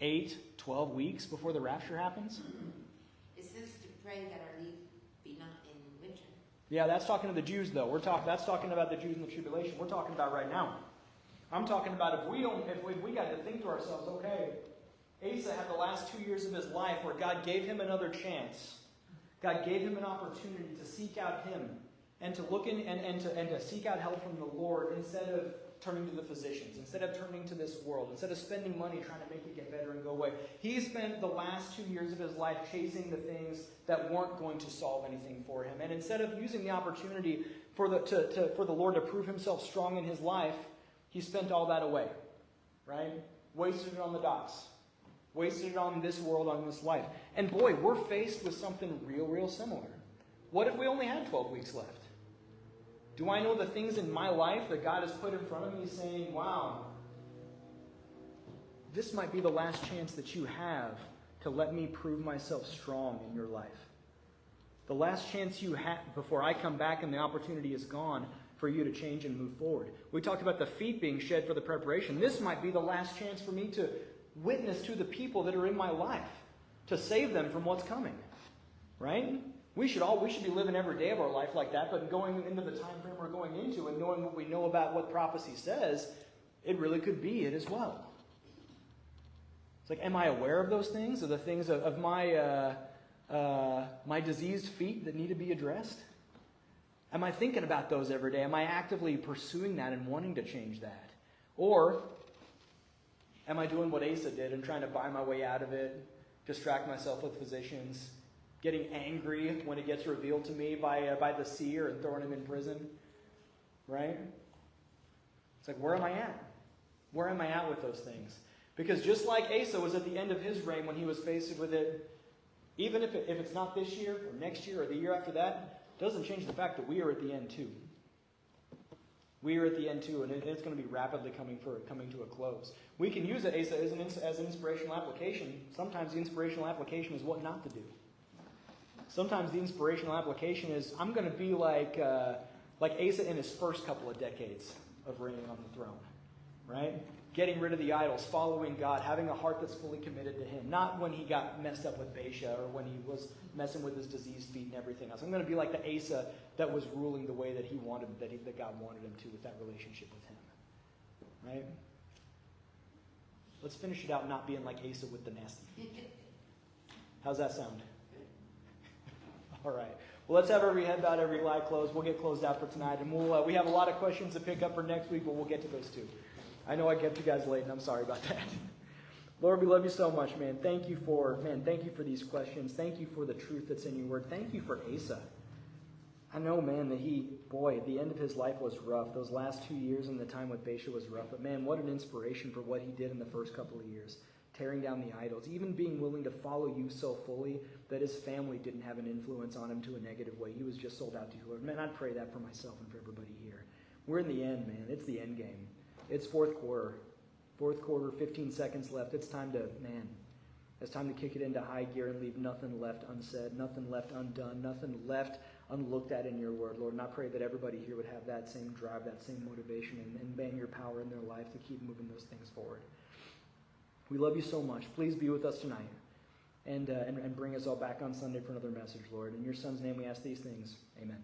8, 12 weeks before the rapture happens. It says to pray that our leaf be not in winter. Yeah, that's talking to the Jews, though. That's talking about the Jews in the tribulation. We're talking about right now. I'm talking about if we got to think to ourselves, okay, Asa had the last 2 years of his life where God gave him another chance. God gave him an opportunity to seek out him and to look in and to seek out help from the Lord instead of turning to the physicians, instead of turning to this world, instead of spending money trying to make it get better and go away. He spent the last 2 years of his life chasing the things that weren't going to solve anything for him. And instead of using the opportunity for the Lord to prove himself strong in his life, he spent all that away, right? Wasted it on the docks. Wasted it on this world, on this life. And boy, we're faced with something real similar. What if we only had 12 weeks left? Do I know the things in my life that God has put in front of me saying, wow, this might be the last chance that you have to let me prove myself strong in your life. The last chance you have before I come back and the opportunity is gone for you to change and move forward. We talked about the feet being shed for the preparation. This might be the last chance for me to witness to the people that are in my life, to save them from what's coming. Right? We should be living every day of our life like that, but going into the time frame we're going into and knowing what we know about what prophecy says, it really could be it as well. It's like, am I aware of those things? Of the things of my my diseased feet that need to be addressed? Am I thinking about those every day? Am I actively pursuing that and wanting to change that? Or am I doing what Asa did and trying to buy my way out of it, distract myself with physicians, getting angry when it gets revealed to me by the seer and throwing him in prison? Right? It's like, where am I at? Where am I at with those things? Because just like Asa was at the end of his reign when he was faced with it, even if it's not this year or next year or the year after that, doesn't change the fact that we are at the end too. We are at the end too, and it's going to be rapidly coming to a close. We can use Asa as an inspirational application. Sometimes the inspirational application is what not to do. Sometimes the inspirational application is, I'm going to be like Asa in his first couple of decades of reigning on the throne, right? Getting rid of the idols, following God, having a heart that's fully committed to him. Not when he got messed up with Baasha or when he was messing with his diseased feet and everything else. I'm going to be like the Asa that was ruling the way that he wanted, that God wanted him to with that relationship with him. Right? Let's finish it out not being like Asa with the nasty feet. How's that sound? All right. Well, let's have every head bowed, every eye closed. We'll get closed out for tonight, and we have a lot of questions to pick up for next week, but we'll get to those too. I know I kept you guys late, and I'm sorry about that. Lord, we love you so much, man. Thank you for these questions. Thank you for the truth that's in your word. Thank you for Asa. I know, man, that the end of his life was rough. Those last 2 years and the time with Baasha was rough. But man, what an inspiration for what he did in the first couple of years. Tearing down the idols. Even being willing to follow you so fully that his family didn't have an influence on him to a negative way. He was just sold out to you, Lord. Man, I pray that for myself and for everybody here. We're in the end, man. It's the end game. It's fourth quarter. Fourth quarter, 15 seconds left. It's time to kick it into high gear and leave nothing left unsaid, nothing left undone, nothing left unlooked at in your word, Lord. And I pray that everybody here would have that same drive, that same motivation, and bang your power in their life to keep moving those things forward. We love you so much. Please be with us tonight and bring us all back on Sunday for another message, Lord. In your Son's name we ask these things. Amen.